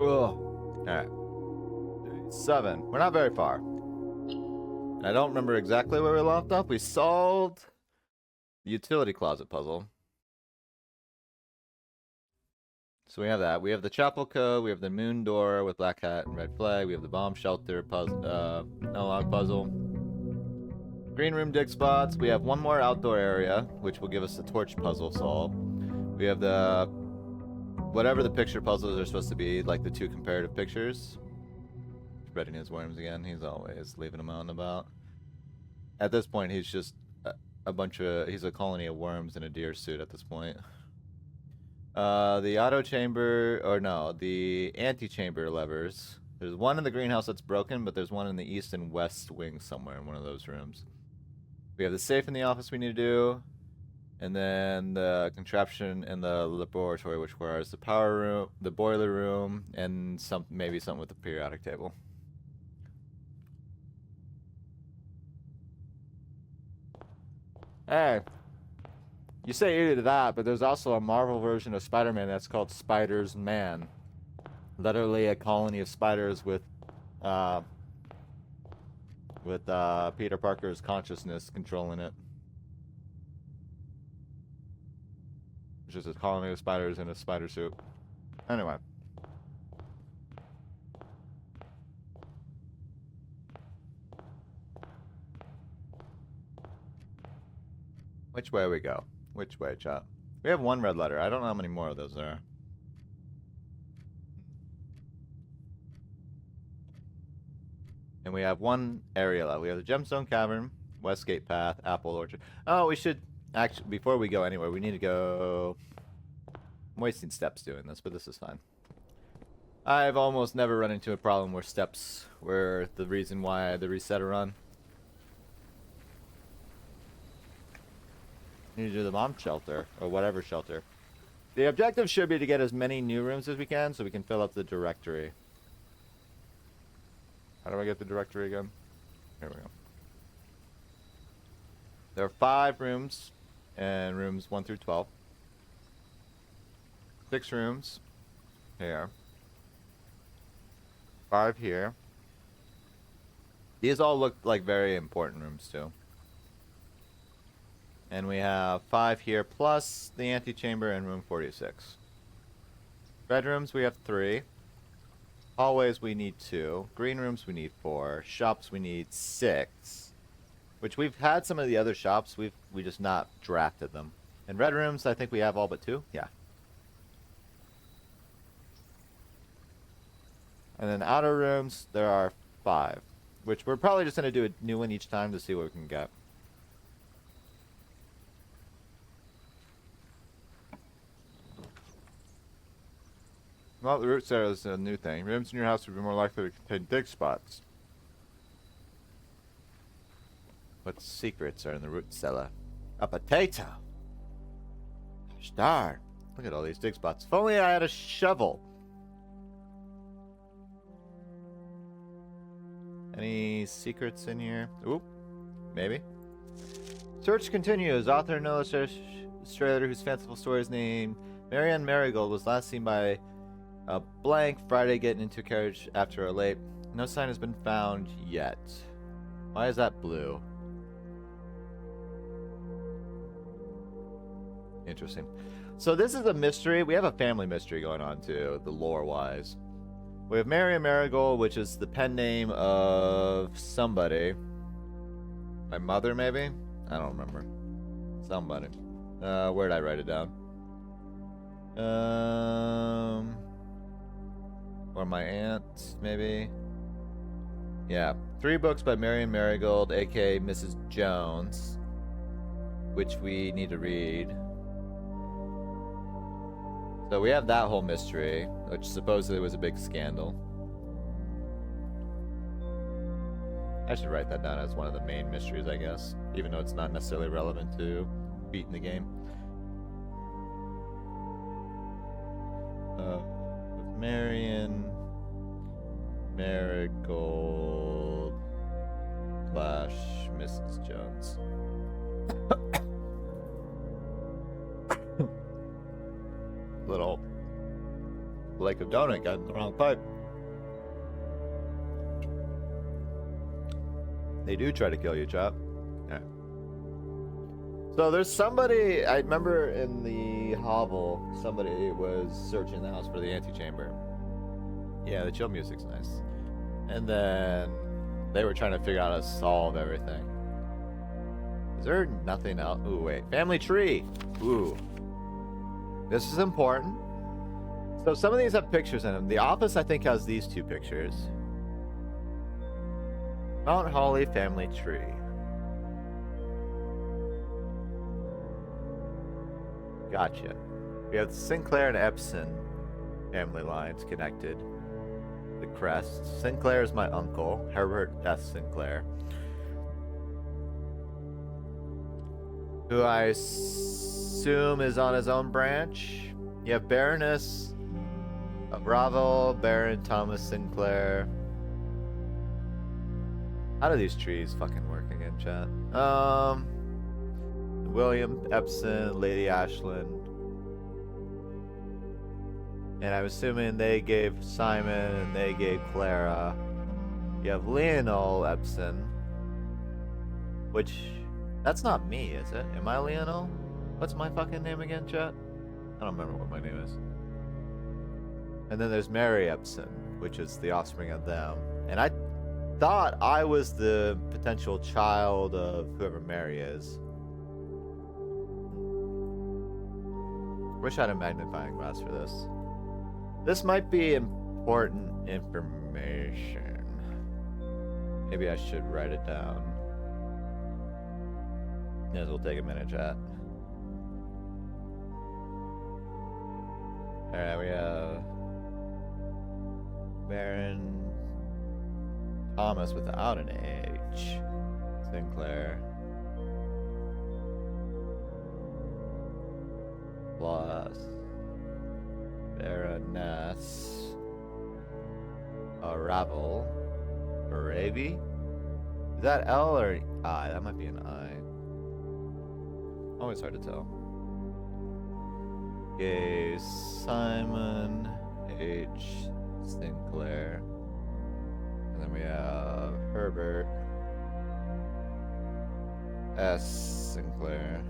Ugh. Alright. 7. We're not very far. I don't remember exactly where we left off. We solved the utility closet puzzle. So we have that. We have the chapel code. We have the moon door with black hat and red flag. We have the bomb shelter puzzle, analog puzzle. Green room dig spots. We have one more outdoor area, which will give us the torch puzzle solve. We have the whatever the picture puzzles are supposed to be, like the 2 comparative pictures. Spreading his worms again. He's always leaving them out and about. At this point, he's just he's a colony of worms in a deer suit at this point. The auto chamber, or no, the anti-chamber levers. There's one in the greenhouse that's broken, but there's one in the east and west wing somewhere in one of those rooms. We have the safe in the office we need to do. And then the contraption in the laboratory, which requires the power room, the boiler room, and maybe something with the periodic table. Hey, you say either to that, but there's also a Marvel version of Spider-Man that's called Spider's Man. Literally a colony of spiders with Peter Parker's consciousness controlling it. Just a colony of spiders in a spider suit. Anyway. Which way we go? Which way, chat? We have 1 red letter. I don't know how many more of those there are. And we have 1 area left. We have the Gemstone Cavern, Westgate Path, Apple Orchard. Oh, we should... Actually, before we go anywhere, we need to go... I'm wasting steps doing this, but this is fine. I've almost never run into a problem where steps were the reason why I had to reset a run. Need to do the bomb shelter, or whatever shelter. The objective should be to get as many new rooms as we can, so we can fill up the directory. How do I get the directory again? Here we go. There are 5 rooms, and rooms 1 through 12. 6 rooms here. 5 here. These all look like very important rooms too. And we have 5 here plus the antechamber and room 46. Bedrooms we have 3. Hallways we need 2. Green rooms we need 4. Shops we need 6. Which we've had some of the other shops, we just not drafted them. And red rooms I think we have all but 2. Yeah. And then outer rooms, there are 5. Which we're probably just going to do a new one each time to see what we can get. Well, the root cellar is a new thing. Rooms in your house would be more likely to contain dig spots. What secrets are in the root cellar? A potato! Gosh darn. Look at all these dig spots. If only I had a shovel. Any secrets in here? Oop. Maybe. Search continues. Author and illustrator whose fanciful story is named Marianne Marigold was last seen by a blank Friday getting into a carriage after a late. No sign has been found yet. Why is that blue? Interesting. So this is a mystery. We have a family mystery going on too, the lore-wise. We have Marianne Marigold, which is the pen name of somebody. My mother, maybe? I don't remember. Somebody. Where'd I write it down? Or my aunt, maybe? Yeah. 3 books by Marianne Marigold, aka Mrs. Jones, which we need to read. So we have that whole mystery, which supposedly was a big scandal. I should write that down as one of the main mysteries, I guess, even though it's not necessarily relevant to beating the game. Marianne Marigold / Mrs. Jones. Little like stick of donut got in the wrong pipe. They do try to kill you, chap. Yeah. So there's somebody, I remember in the hovel, somebody was searching the house for the antechamber. Yeah, the chill music's nice. And then they were trying to figure out how to solve everything. Is there nothing else? Ooh, wait. Family tree. Ooh. This is important. So some of these have pictures in them. The Office, I think, has these two pictures. Mount Holly family tree. Gotcha. We have Sinclair and Epson family lines connected. The crest. Sinclair is my uncle, Herbert S. Sinclair, who I assume is on his own branch. You have Baroness Bravo, Baron Thomas Sinclair. How do these trees fucking work again, chat? William Epson, Lady Ashland. And I'm assuming they gave Simon and they gave Clara. You have Leonel Epson. Which, that's not me, is it? Am I Leonel? What's my fucking name again, chat? I don't remember what my name is. And then there's Mary Epson, which is the offspring of them. And I thought I was the potential child of whoever Mary is. Wish I had a magnifying glass for this. This might be important information. Maybe I should write it down. Yes, we'll take a minute, chat. Alright, we have Baron Thomas without an H. Sinclair. Plus Baroness Ravel. Ravi? Is that L or I? That might be an I. Always hard to tell. Okay, Simon H. Sinclair. And then we have Herbert S. Sinclair.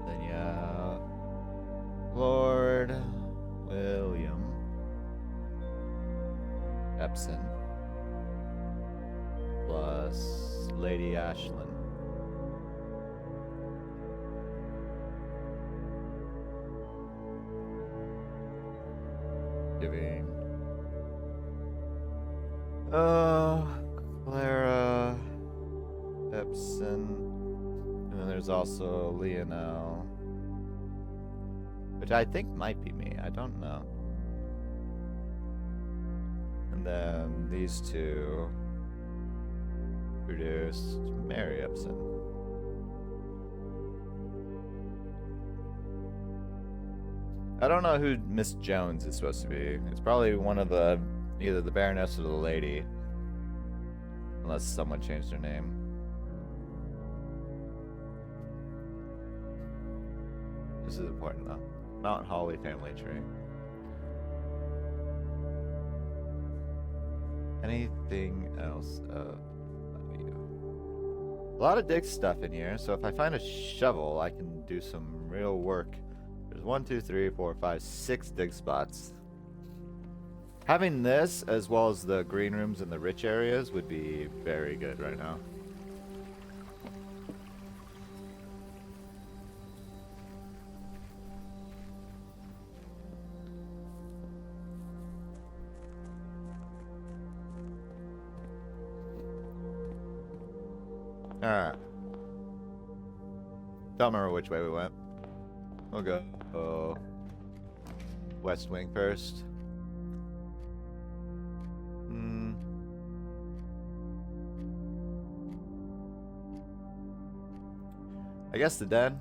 Then you have Lord William Epson plus Lady Ashland. Giving Clara Epson, and then there's also Leonel, which I think might be me. I don't know. And then these two produced Mary Epson. I don't know who Miss Jones is supposed to be. It's probably one of the, either the Baroness or the Lady. Unless someone changed their name. This is important though. Mount Holly family tree. Anything else of value? A lot of dig stuff in here, so if I find a shovel, I can do some real work. There's 1, 2, 3, 4, 5, 6 dig spots. Having this, as well as the green rooms in the rich areas, would be very good right now. Alright. Don't remember which way we went. We'll go West Wing first. I guess the den.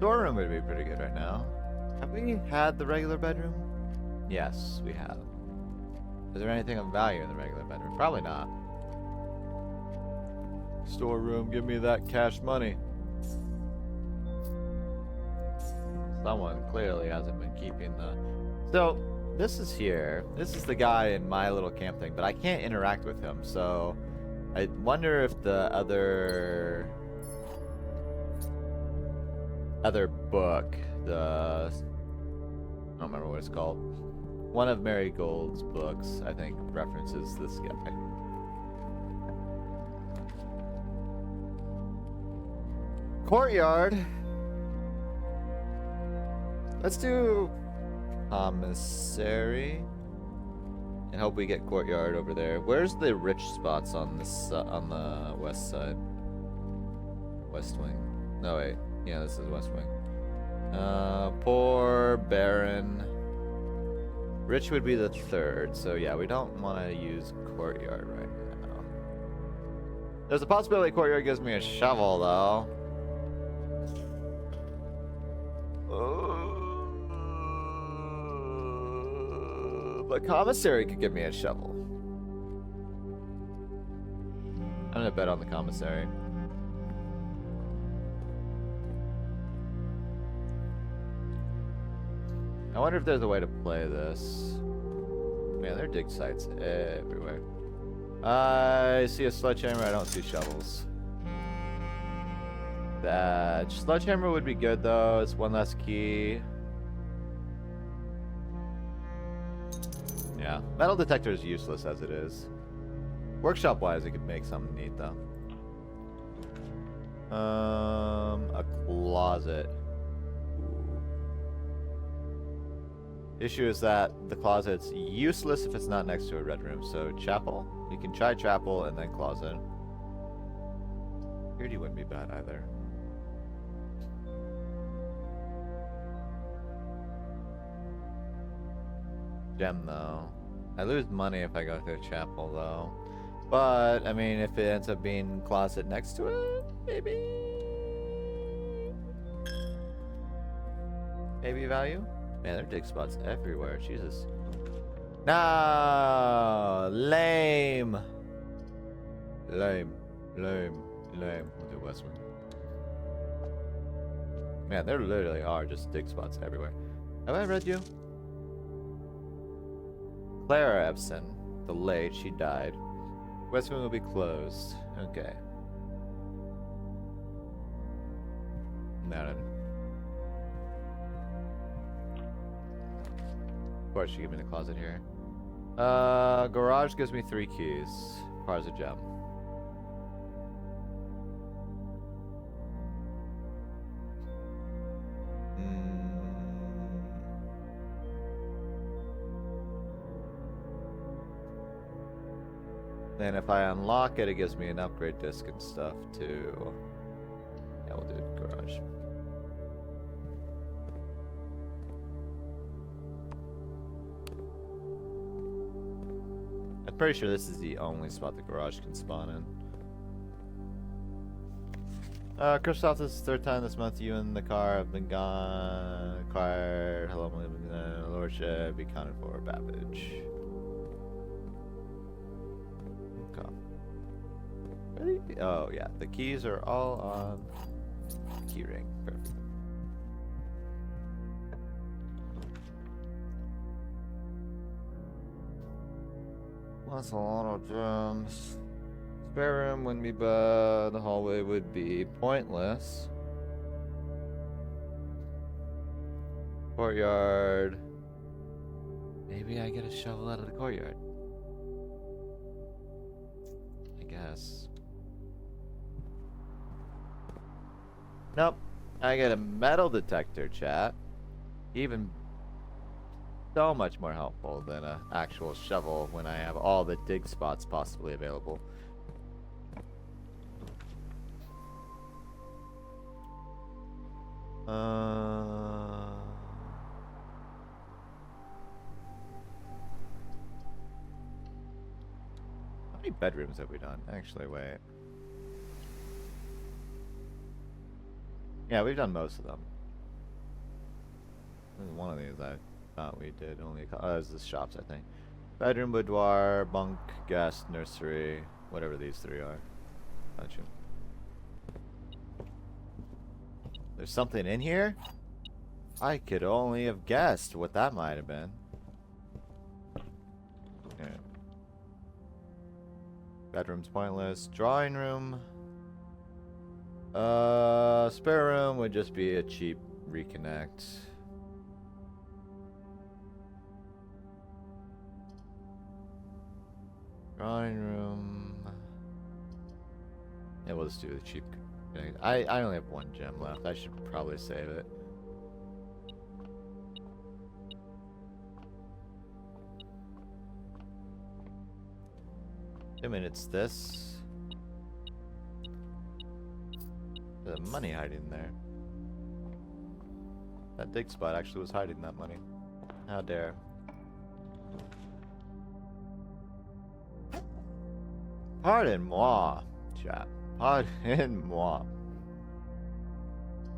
Storeroom would be pretty good right now. Have we had the regular bedroom? Yes, we have. Is there anything of value in the regular bedroom? Probably not. Storeroom, give me that cash money. Someone clearly hasn't been keeping the... So, this is here. This is the guy in my little camp thing, but I can't interact with him, so... I wonder if the other book, I don't remember what it's called. One of Marigold's books, I think, references this guy. Courtyard. Let's do commissary. And hope we get courtyard over there. Where's the rich spots on this on the west side? West wing. No wait. Yeah, this is west wing. Poor Baron. Rich would be the third. So yeah, we don't want to use courtyard right now. There's a possibility courtyard gives me a shovel though. But commissary could give me a shovel. I'm gonna bet on the commissary. I wonder if there's a way to play this. Man, there are dig sites everywhere. I see a sledgehammer, I don't see shovels. That sledgehammer would be good though, it's one less key. Yeah, metal detector is useless as it is. Workshop-wise, it could make something neat though. A closet. Issue is that the closet's useless if it's not next to a red room. So chapel, you can try chapel and then closet. Security wouldn't be bad either. Gem though. I lose money if I go to a chapel though. But I mean if it ends up being closet next to it, maybe value? Man, there are dig spots everywhere, Jesus. No, lame. Lame. We'll do West Wing. Man, there literally are just dig spots everywhere. Have I read you? Clara Epson, the late, she died. West Wing will be closed. Okay. Noted. Of course, she gave me the closet here. Garage gives me 3 keys. Requires a gem. Then if I unlock it, it gives me an upgrade disc and stuff too. Yeah, we'll do it garage. I'm pretty sure this is the only spot the garage can spawn in. Christoph, this is the 3rd time this month you and the car have been gone. Acquired. Hello, my lordship. Be counted for. Babbage. Oh yeah, the keys are all on the key ring. Perfect. That's a lot of gems. Spare room wouldn't be bad. The hallway would be pointless. Courtyard. Maybe I get a shovel out of the courtyard. I guess. Nope. I get a metal detector, chat. Even so much more helpful than an actual shovel when I have all the dig spots possibly available. How many bedrooms have we done? Actually, wait. Yeah, we've done most of them. One of these I thought we did. Only there's the shops, I think. Bedroom, boudoir, bunk, guest, nursery, whatever these three are. Got you. There's something in here? I could only have guessed what that might have been. Okay. Bedroom's pointless. Drawing room. Spare room would just be a cheap reconnect. Drawing room. Yeah, we'll just do the cheap. I only have one gem left. I should probably save it. I mean, it's this. There's money hiding there. That dig spot actually was hiding that money. How dare. Pardon moi, chat. Pardon moi.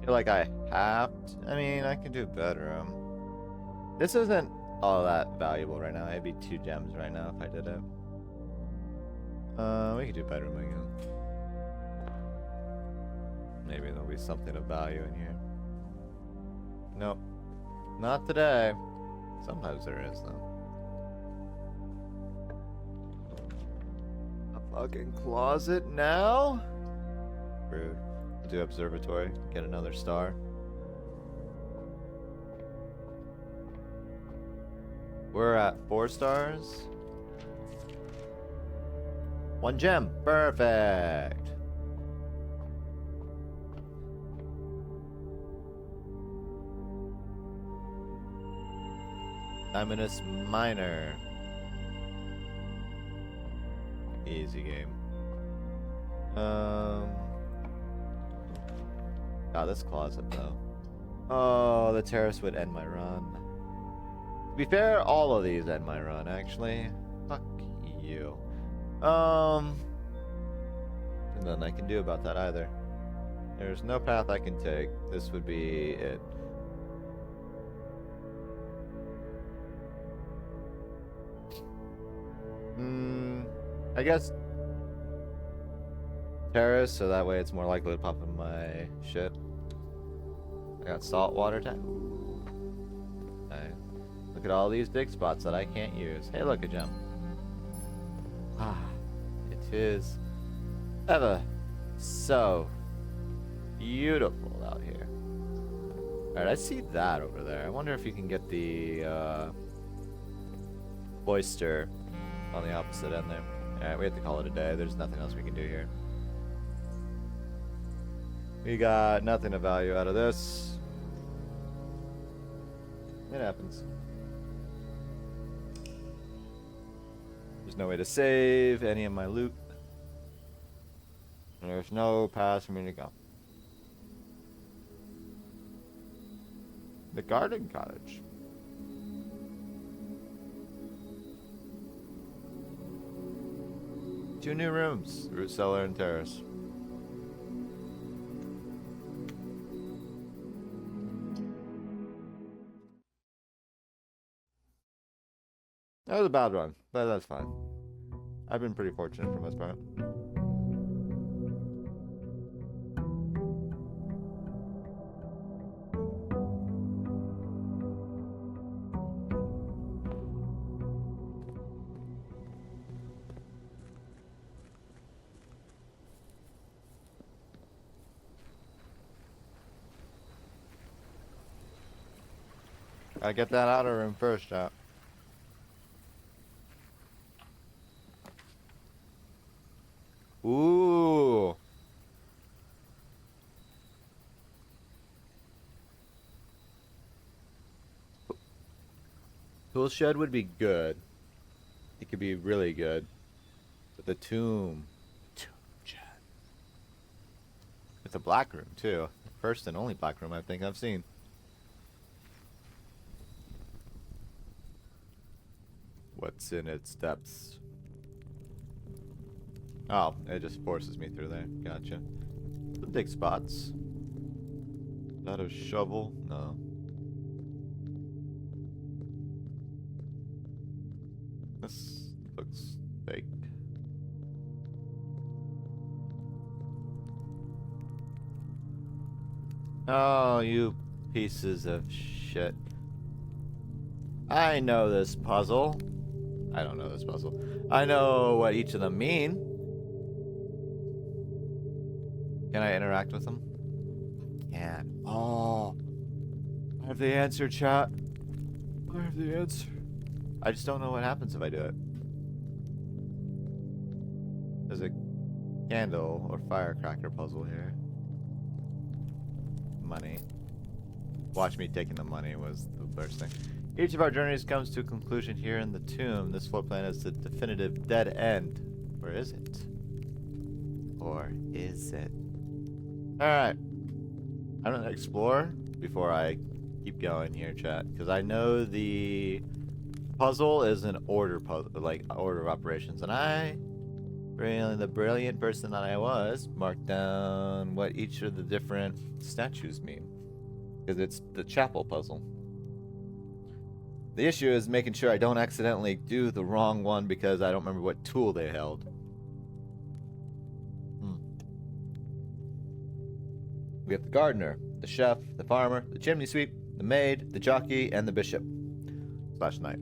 You're like, I have to. I mean, I can do bedroom. This isn't all that valuable right now. It'd be 2 gems right now if I did it. We could do bedroom again. Maybe there'll be something of value in here. Nope. Not today. Sometimes there is, though. A fucking closet now? Rude. I'll do observatory. Get another star. We're at 4 stars. 1 gem. Perfect. Diamondus Miner. Easy game. God, this closet though. Oh, the terrace would end my run. To be fair, all of these end my run, actually. Fuck you. And nothing I can do about that either. There's no path I can take. This would be it. I guess terrace, so that way it's more likely to pop in my shit. I got saltwater tank. Look at all these dig spots that I can't use. Hey, look, a gem. Ah, it is ever so beautiful out here. Alright, I see that over there. I wonder if you can get the oyster on the opposite end there. Alright, we have to call it a day. There's nothing else we can do here. We got nothing of value out of this. It happens. There's no way to save any of my loot. And there's no path for me to go. The garden cottage. Two new rooms, root cellar and terrace. That was a bad one, but that's fine. I've been pretty fortunate for the most part. Gotta get that outer room first, chat. Ooh. Tool shed would be good. It could be really good. But the tomb. Tomb shed. It's a black room too. First and only black room I think I've seen. What's in its depths? Oh, it just forces me through there. Gotcha. Some dig spots. Is that a shovel? No. Oh, you pieces of shit. I know this puzzle. I don't know this puzzle. I know what each of them mean. Can I interact with them? Can't. Oh. I have the answer, chat. I have the answer. I just don't know what happens if I do it. There's a candle or firecracker puzzle here. Money. Watch me taking the money was the worst thing. Each of our journeys comes to a conclusion here in the tomb. This floor plan is the definitive dead end. Or is it? Or is it? Alright. I'm gonna explore before I keep going here, chat. Because I know the puzzle is an order puzzle, like order of operations. And I, really the brilliant person that I was, marked down what each of the different statues mean. Because it's the chapel puzzle. The issue is making sure I don't accidentally do the wrong one because I don't remember what tool they held. We have the gardener, the chef, the farmer, the chimney sweep, the maid, the jockey, and the bishop / knight.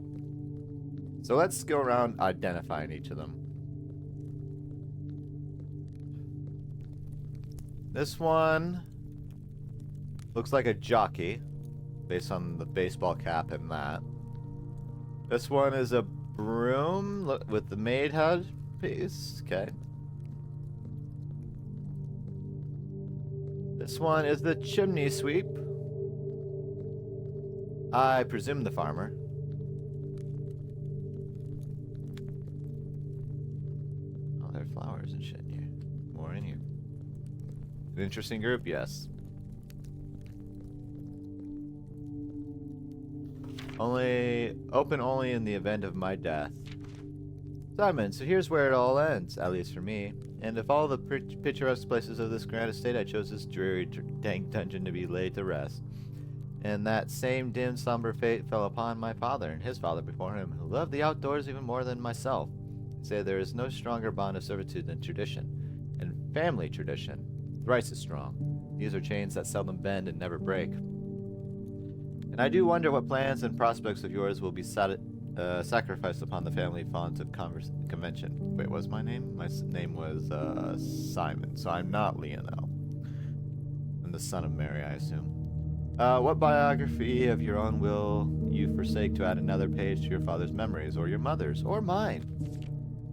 So let's go around identifying each of them. This one looks like a jockey, based on the baseball cap and that. This one is a broom with the maid head piece. Okay. This one is the chimney sweep. I presume the farmer. Oh, there are flowers and shit in here. More in here. An interesting group, yes. Open only in the event of my death. Simon, so here's where it all ends, at least for me. And if all the picturesque places of this grand estate, I chose this dreary dank dungeon to be laid to rest. And that same dim, somber fate fell upon my father and his father before him, who loved the outdoors even more than myself. They say there is no stronger bond of servitude than tradition, and family tradition, thrice as strong. These are chains that seldom bend and never break. And I do wonder what plans and prospects of yours will be sacrificed upon the family fonts of convention. Wait, what's my name? My name was Simon, so I'm not Leonel. I'm the son of Mary, I assume. What biography of your own will you forsake to add another page to your father's memories, or your mother's, or mine?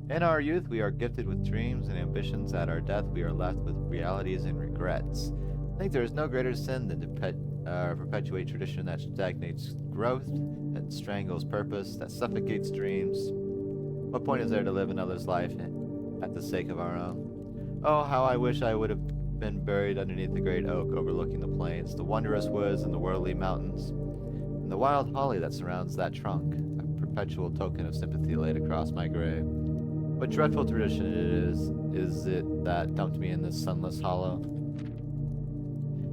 In our youth, we are gifted with dreams and ambitions. At our death, we are left with realities and regrets. I think there is no greater sin than to perpetuate tradition that stagnates growth, that strangles purpose, that suffocates dreams. What point is there to live another's life at the sake of our own? Oh, how I wish I would have been buried underneath the great oak overlooking the plains, the wondrous woods and the worldly mountains, and the wild holly that surrounds that trunk, a perpetual token of sympathy laid across my grave. What dreadful tradition is it that dumped me in this sunless hollow?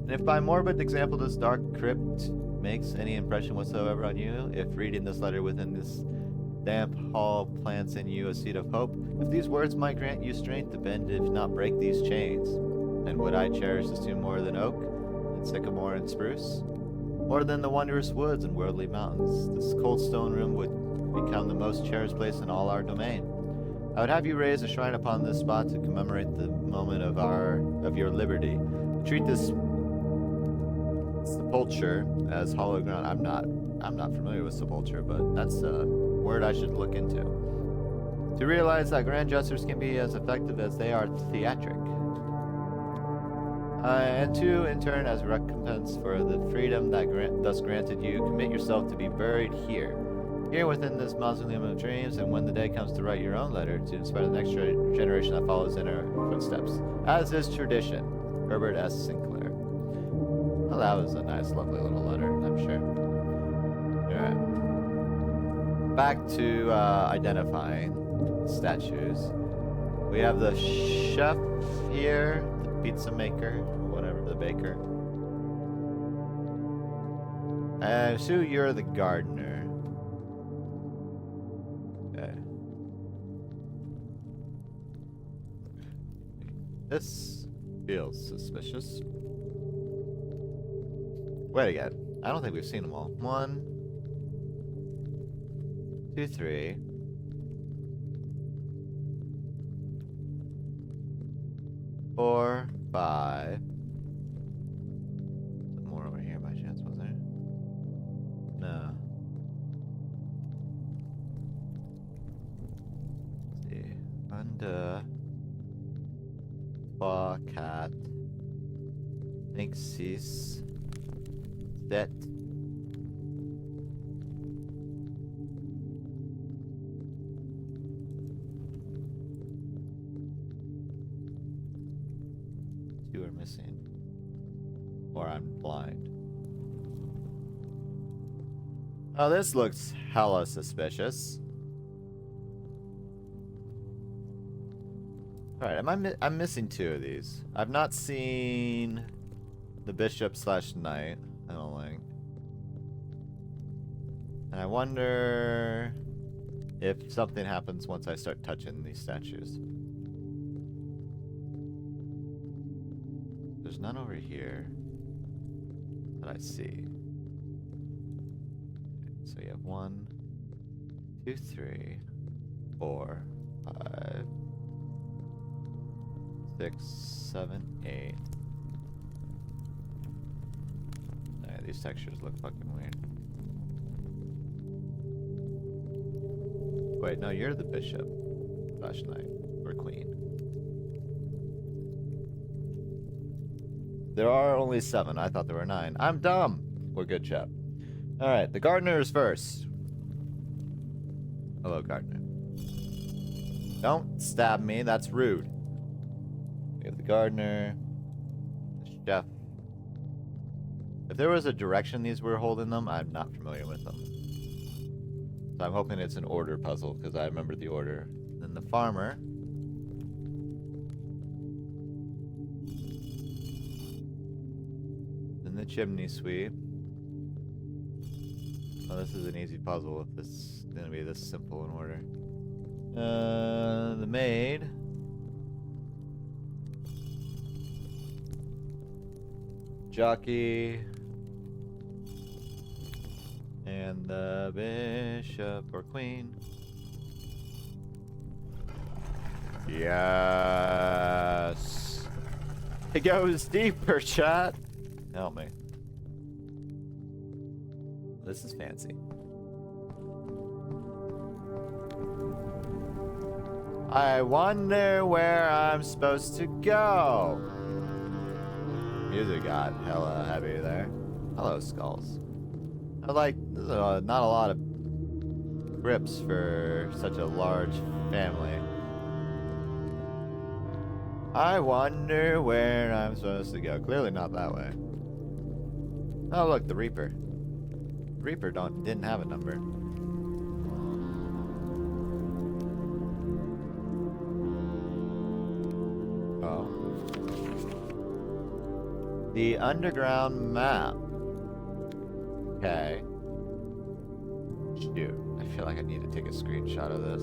And if by morbid example this dark crypt makes any impression whatsoever on you, if reading this letter within this damp hall plants in you a seed of hope, if these words might grant you strength to bend if not break these chains, then would I cherish this tomb more than oak, and sycamore and spruce? More than the wondrous woods and worldly mountains, this cold stone room would become the most cherished place in all our domain. I would have you raise a shrine upon this spot to commemorate the moment of your liberty. Treat this sepulture as hollow ground. I'm not familiar with sepulture, but that's a word I should look into. To realize that grand gestures can be as effective as they are theatric. And to, in turn, as recompense for the freedom that thus granted you, commit yourself to be buried here within this mausoleum of dreams, and when the day comes to write your own letter to inspire the next generation that follows in our footsteps, as is tradition. Herbert S. Sinclair. Well, that was a nice, lovely little letter, I'm sure. Alright. Back to identifying statues. We have the chef here, the pizza maker, whatever, the baker. And Sue, you're the gardener. Okay. This feels suspicious. Wait again. I don't think we've seen them all. 1, 2, 3. 4, 5. More over here by chance, was there? No. Let's see. Under. Cat. Nixis. Set. Two are missing. Or I'm blind. Oh, this looks hella suspicious. Alright, I'm missing 2 of these. I've not seen the bishop / knight, I don't think. And I wonder if something happens once I start touching these statues. There's none over here that I see. So you have 1, 2, 3, 4, 5, 6, 7, 8. Alright, these textures look fucking weird. Wait, no, you're the bishop / knight or queen. There are only 7. I thought there were 9. I'm dumb. We're good, chap. Alright, the gardener is first. Hello, gardener. Don't stab me, that's rude. We have the gardener, the chef. If there was a direction these were holding them, I'm not familiar with them. So I'm hoping it's an order puzzle, because I remember the order. Then the farmer. Then the chimney sweep. Oh, this is an easy puzzle if this is going to be this simple in order. The maid. Jockey. And the bishop or queen. Yes. It goes deeper, chat. Help me. This is fancy. I wonder where I'm supposed to go. Music got hella heavy there. Hello, skulls. I like, not a lot of grips for such a large family. I wonder where I'm supposed to go. Clearly not that way. Oh look, the Reaper. Reaper didn't have a number. Oh. The underground map. Okay. Shoot. I feel like I need to take a screenshot of this.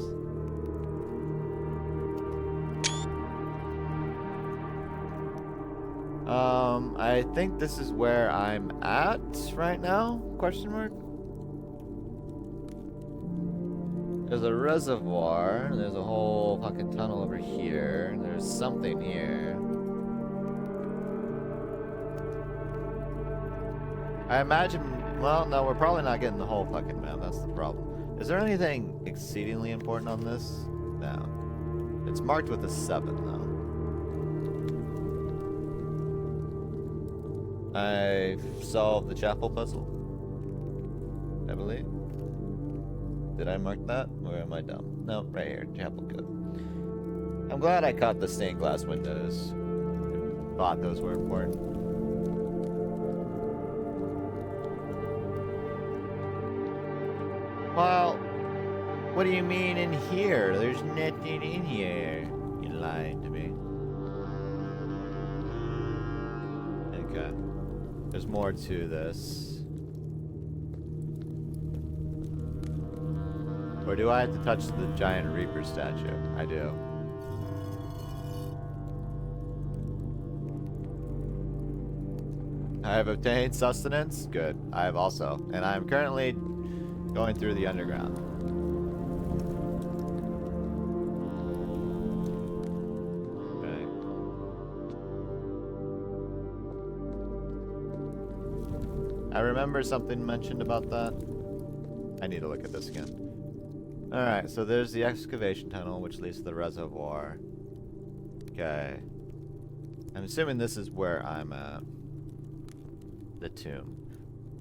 I think this is where I'm at right now? Question mark? There's a reservoir. There's a whole fucking tunnel over here. There's something here. I imagine... Well, no, we're probably not getting the whole fucking map. That's the problem. Is there anything exceedingly important on this? No. It's marked with a 7, though. I've solved the chapel puzzle, I believe. Did I mark that? Or am I dumb? No, right here, chapel code. I'm glad I caught the stained glass windows. I thought those were important. Well, what do you mean in here? There's nothing in here. You lied to me. Okay. There's more to this. Or do I have to touch the giant Reaper statue? I do. I have obtained sustenance. Good. I have also. And I am currently going through the underground. Okay. I remember something mentioned about that. I need to look at this again. Alright, so there's the excavation tunnel, which leads to the reservoir. Okay. I'm assuming this is where I'm at. The tomb.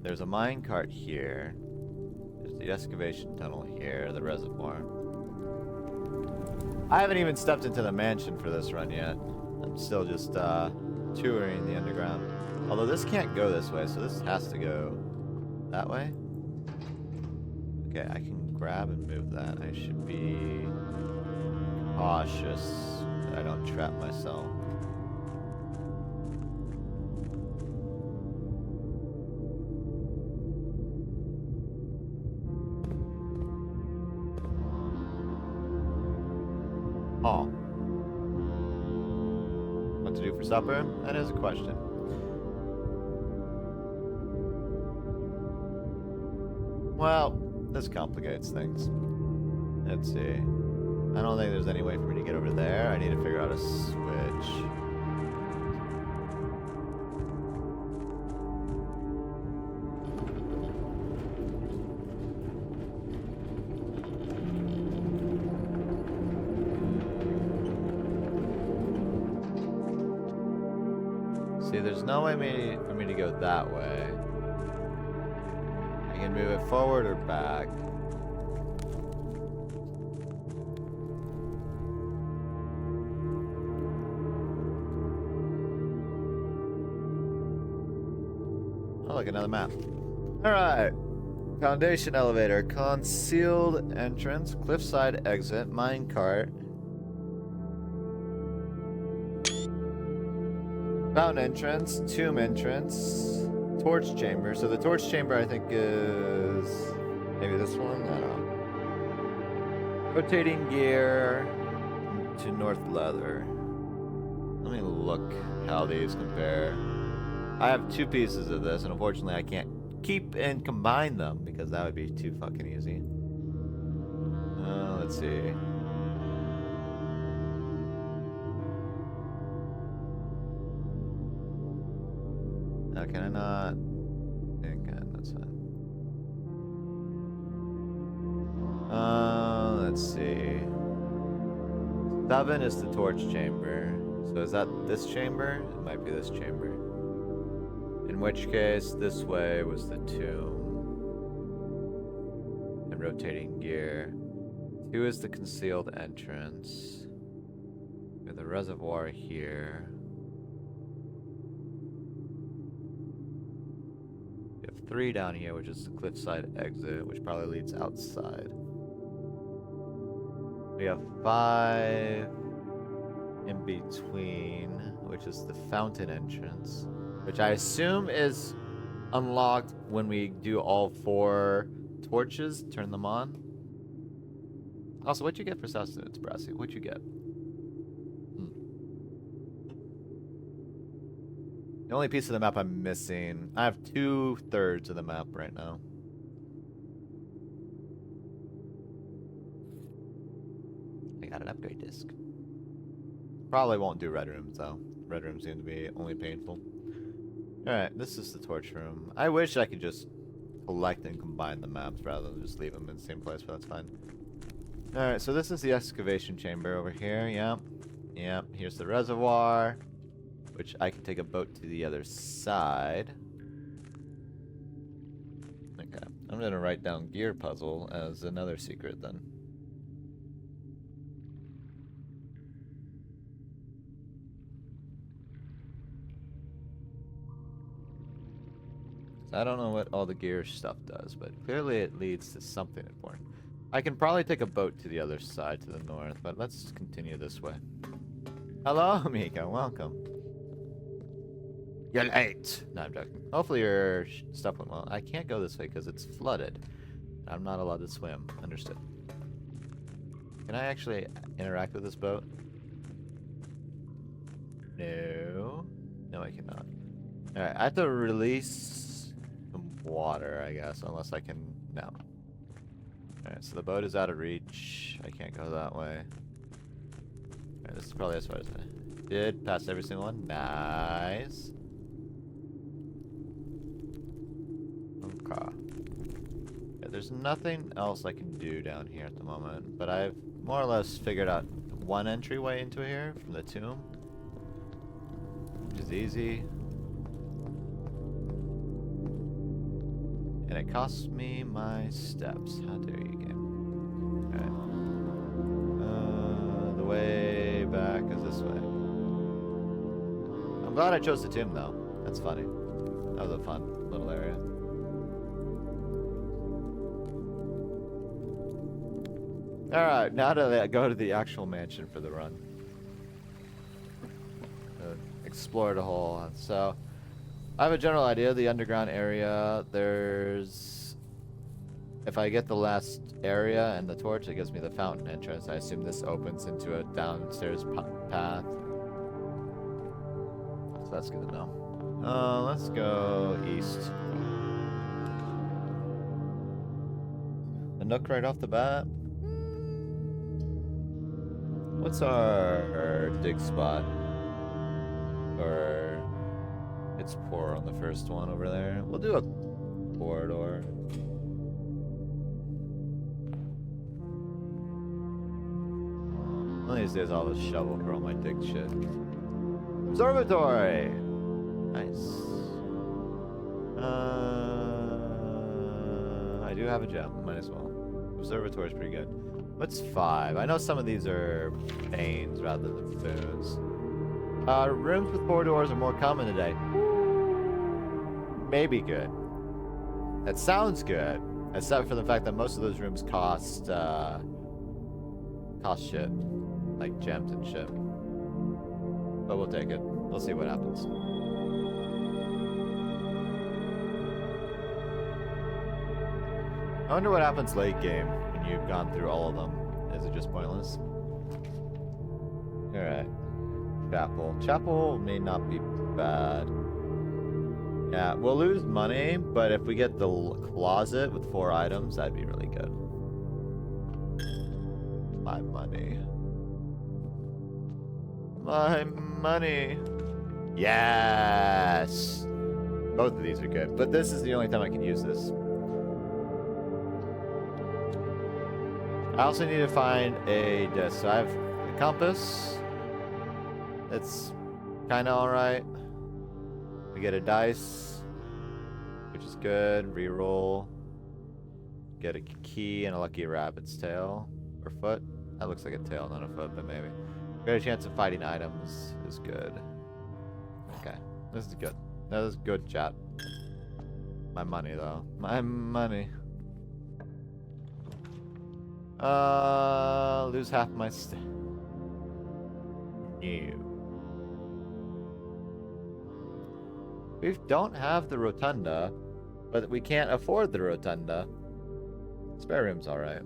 There's a minecart here. There's the excavation tunnel here, the reservoir. I haven't even stepped into the mansion for this run yet. I'm still just touring the underground. Although this can't go this way, so this has to go that way. Okay, I can grab and move that. I should be cautious that I don't trap myself. Oh. What to do for supper? That is a question. Well, this complicates things. Let's see. I don't think there's any way for me to get over there. I need to figure out a switch. See, there's no way for me to go that way. I can move it forward or back. Oh, look, another map. Alright. Foundation elevator, concealed entrance, cliffside exit, minecart. Fountain entrance, tomb entrance, torch chamber. So the torch chamber I think is maybe this one? I don't know. Rotating gear to north leather. Let me look how these compare. I have two pieces of this, and unfortunately I can't keep and combine them because that would be too fucking easy. Let's see. Now can I not? Okay, that's fine. Let's see. 7 is the torch chamber. So is that this chamber? It might be this chamber. In which case, this way was the tomb. And rotating gear. 2 is the concealed entrance. We have the reservoir here. We have 3 down here, which is the cliffside exit, which probably leads outside. We have 5 in between, which is the fountain entrance, which I assume is unlocked when we do all 4 torches, turn them on. Also, what'd you get for sustenance, Brassy? What'd you get? The only piece of the map I'm missing, I have 2/3 of the map right now. I got an upgrade disc. Probably won't do red rooms though. Red rooms seem to be only painful. Alright, this is the torch room. I wish I could just collect and combine the maps rather than just leave them in the same place, but that's fine. Alright, so this is the excavation chamber over here. Yep. Yep. Here's the reservoir, which I can take a boat to the other side. Okay. I'm going to write down gear puzzle as another secret then. I don't know what all the gear stuff does, but clearly it leads to something important. I can probably take a boat to the other side, to the north, but let's continue this way. Hello, Mika. Welcome. You're late. No, I'm joking. Hopefully your stuff went well. I can't go this way because it's flooded. I'm not allowed to swim. Understood. Can I actually interact with this boat? No. No, I cannot. Alright, I have to release some water, I guess, unless I can... No. Alright, so the boat is out of reach. I can't go that way. Alright, this is probably as far as I did. Pass every single one. Nice. Okay. Yeah, there's nothing else I can do down here at the moment, but I've more or less figured out one entryway into here from the tomb, which is easy. And it costs me my steps. How dare you, game? Alright. The way back is this way. I'm glad I chose the tomb, though. That's funny. That was a fun little area. Alright, now to go to the actual mansion for the run. Explore the whole. So, I have a general idea of the underground area. There's... If I get the last area and the torch, it gives me the fountain entrance. I assume this opens into a downstairs path. So that's good to know. Let's go east. A nook right off the bat. What's our dig spot? Or it's poor on the first one over there. We'll do a corridor. One of these days I'll have a shovel for all my dig shit. Observatory! Nice. I do have a gem. Might as well. Observatory is pretty good. What's 5? I know some of these are veins rather than foons. Rooms with 4 doors are more common today. Maybe good. That sounds good. Except for the fact that most of those rooms cost shit. Like gems and shit. But we'll take it. We'll see what happens. I wonder what happens late game when you've gone through all of them. Is it just pointless? Alright. Chapel. Chapel may not be bad. Yeah, we'll lose money, but if we get the closet with 4 items, that'd be really good. My money. My money. Yes! Both of these are good, but this is the only time I can use this. I also need to find a disc. So I have a compass. It's kind of alright. We get a dice, which is good. Reroll. Get a key and a lucky rabbit's tail. Or foot. That looks like a tail, not a foot, but maybe. Get a chance of fighting items is good. Okay. This is good. That is good, chat. My money, though. My money. Lose half my New. We don't have the rotunda, but we can't afford the rotunda. Spare room's alright.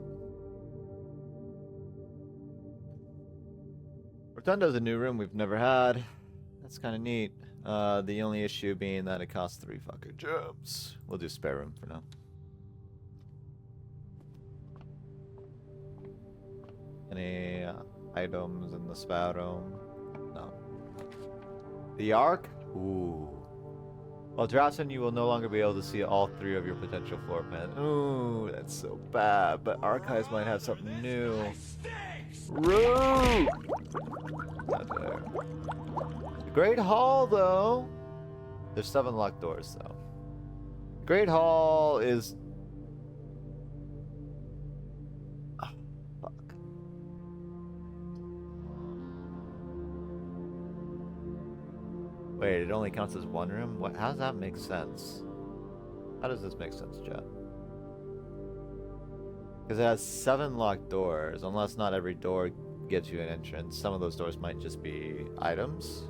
Rotunda's a new room we've never had. That's kind of neat. The only issue being that it costs 3 fucking gems. We'll do spare room for now. Any items in the spare room? No. The Ark? Ooh. While drafting, you will no longer be able to see all 3 of your potential floor plans. Ooh, that's so bad. But archives might have something new. Rude! Not there. The Great Hall, though. There's 7 locked doors, though. The Great Hall is... Oh, fuck. Wait, it only counts as 1 room? What? How does that make sense? How does this make sense, chat? Because it has 7 locked doors, unless not every door gives you an entrance. Some of those doors might just be items.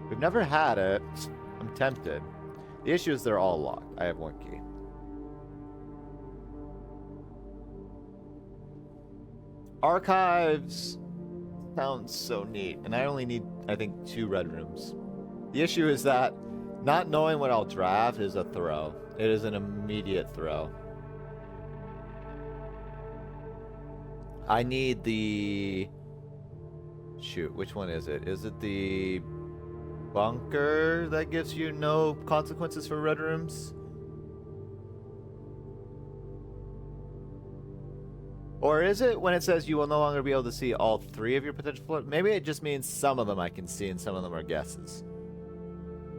We've never had it. I'm tempted. The issue is they're all locked. I have 1 key. Archives sounds so neat. And I only need, I think, 2 red rooms. The issue is that not knowing what I'll draft is a throw. It is an immediate throw. I need the... Shoot, which one is it? Is it the bunker that gives you no consequences for red rooms? Or is it when it says you will no longer be able to see all 3 of your potential floors? Maybe it just means some of them I can see and some of them are guesses.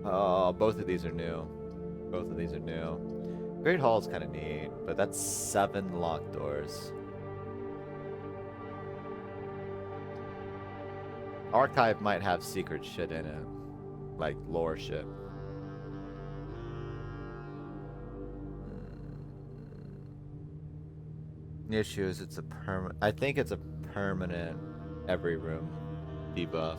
Oh, both of these are new. Both of these are new. Great Hall is kind of neat, but that's 7 locked doors. Archive might have secret shit in it. Like lore shit. The issue is it's a permanent... I think it's a permanent every room debuff.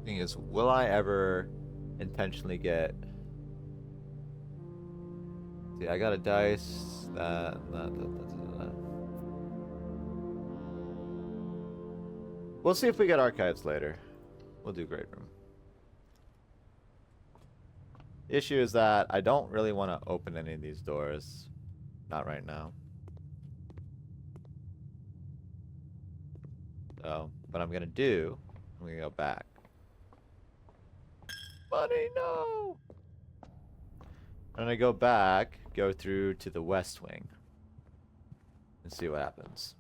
Thing is, will I ever intentionally get... See, I got a dice, that. We'll see if we get archives later. We'll do Great Room. The issue is that I don't really want to open any of these doors. Not right now. So, what I'm going to do, I'm going to go back. Money, no! I'm going to go back, go through to the West Wing. And see what happens.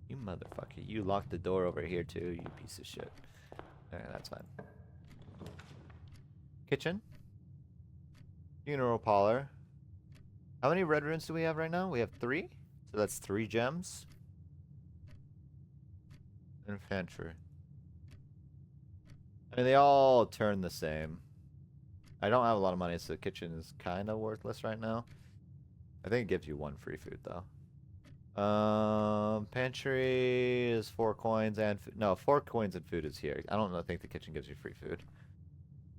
You motherfucker. You locked the door over here too, you piece of shit. Alright, that's fine. Kitchen. Funeral parlor. How many red runes do we have right now? We have 3. So that's 3 gems. Infantry. I mean, they all turn the same. I don't have a lot of money, so the kitchen is kind of worthless right now. I think it gives you 1 free food, though. Pantry is 4 coins and... No, 4 coins and food is here. I don't think the kitchen gives you free food.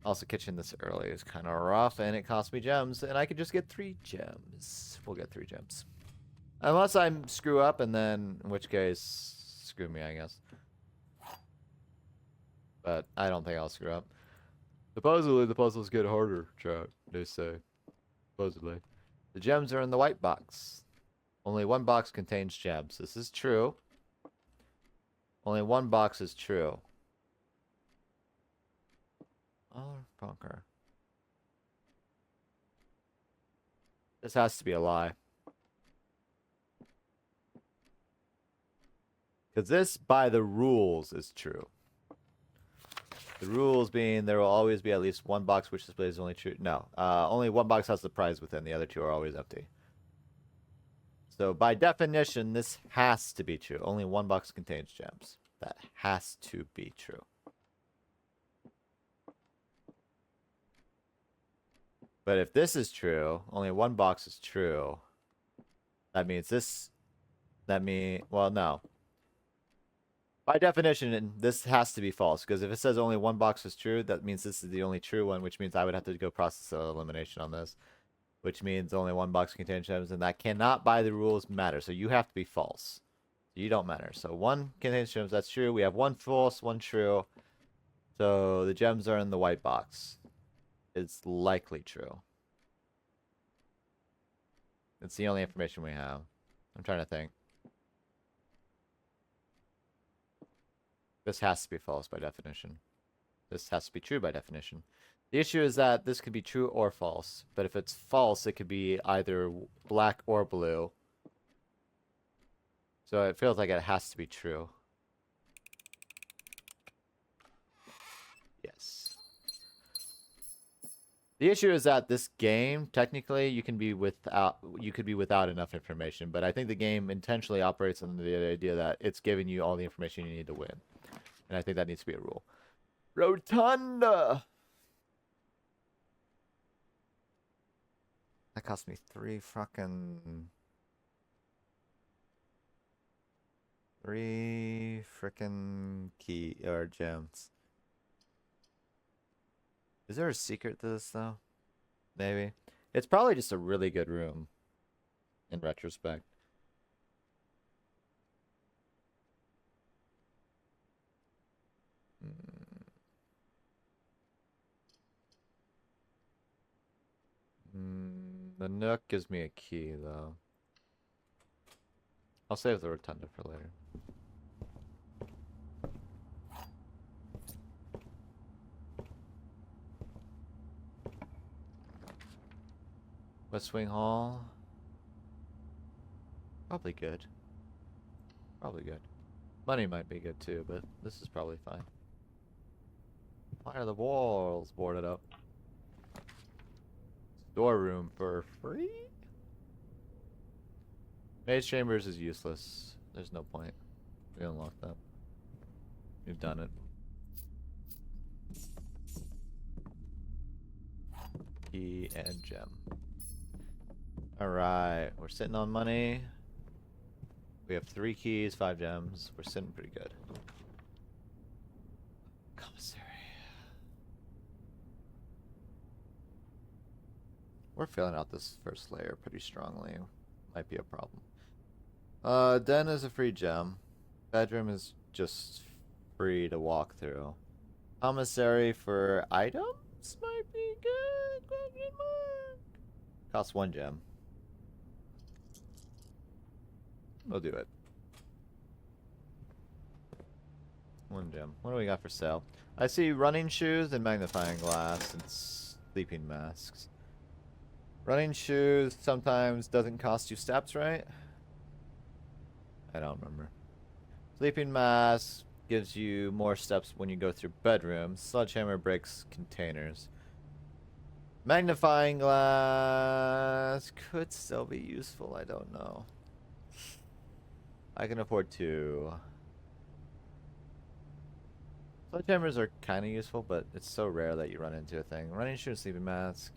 Also, kitchen this early is kind of rough, and it costs me gems, and I could just get 3 gems. We'll get 3 gems. Unless I screw up, and then, in which case, screw me, I guess. But I don't think I'll screw up. Supposedly, the puzzles get harder, chat, they say. Supposedly. The gems are in the white box. Only 1 box contains gems. This is true. Only 1 box is true. Oh, bunker. This has to be a lie. Because this, by the rules, is true. The rules being there will always be at least 1 box which displays only true. No, only 1 box has the prize within. The other 2 are always empty. So by definition, this has to be true. Only 1 box contains gems. That has to be true. But if this is true, only 1 box is true. That means this... Well, no. By definition, this has to be false. Because if it says only 1 box is true, that means this is the only true one. Which means I would have to go process elimination on this. Which means only 1 box contains gems. And that cannot, by the rules, matter. So you have to be false. You don't matter. So 1 contains gems, that's true. We have 1 false, 1 true. So the gems are in the white box. It's likely true. It's the only information we have. I'm trying to think. This has to be false by definition. This has to be true by definition. The issue is that this could be true or false. But if it's false, it could be either black or blue. So it feels like it has to be true. Yes. The issue is that this game, technically, you could be without enough information. But I think the game intentionally operates on the idea that it's giving you all the information you need to win. And I think that needs to be a rule. Rotunda! That cost me 3 frickin' key or gems. Is there a secret to this though? Maybe. It's probably just a really good room. In retrospect. The Nook gives me a key, though. I'll save the Rotunda for later. West Wing Hall. Probably good. Probably good. Money might be good too, but this is probably fine. Why are the walls boarded up? Storeroom for free? Mage Chambers is useless. There's no point. We unlocked that. We've done it. Key and gem. Alright, we're sitting on money. We have 3 keys, 5 gems. We're sitting pretty good. Commissary. We're filling out this first layer pretty strongly. Might be a problem. Den is a free gem. Bedroom is just free to walk through. Commissary for items might be good. Question mark. Costs 1 gem. We'll do it. 1 gem. What do we got for sale? I see running shoes and magnifying glass and sleeping masks. Running shoes sometimes doesn't cost you steps, right? I don't remember. Sleeping mask gives you more steps when you go through bedrooms. Sledgehammer breaks containers. Magnifying glass could still be useful. I don't know. I can afford 2. Sledgehammers are kind of useful, but it's so rare that you run into a thing. Running shoe and sleeping mask.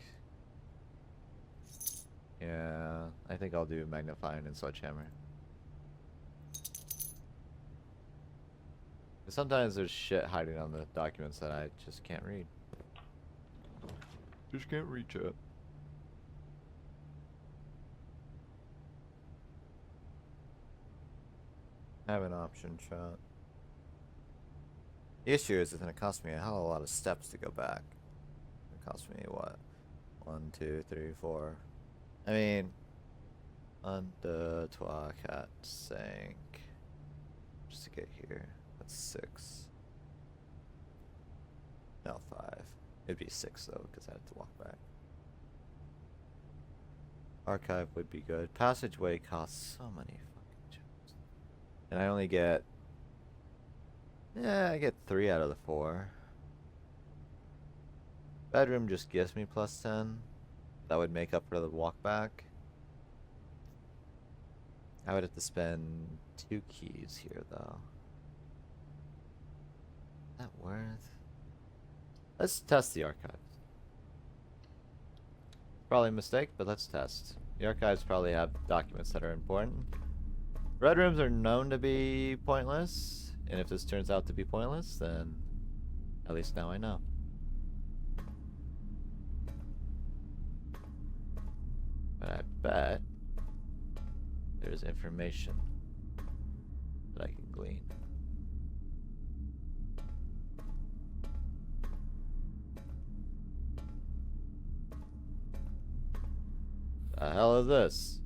Yeah, I think I'll do magnifying and sledgehammer. Sometimes there's shit hiding on the documents that I just can't read. Just can't reach it. I have an option shot. The issue is it's going to cost me a hell of a lot of steps to go back. It cost me what? 1, 2, 3, 4. I mean, 1, 2, 3, 4, 5. Just to get here. That's 6. No, 5. It'd be 6 though, because I had to walk back. Archive would be good. Passageway costs so many fucking gems. And I only get... Yeah, I get 3 out of the 4. Bedroom just gives me plus 10. That would make up for the walk back. I would have to spend 2 keys here though. Is that worth? Let's test the archives. Probably a mistake, but let's test. The archives probably have documents that are important. Red rooms are known to be pointless, and if this turns out to be pointless, then at least now I know. But I bet there's information that I can glean. The hell is this?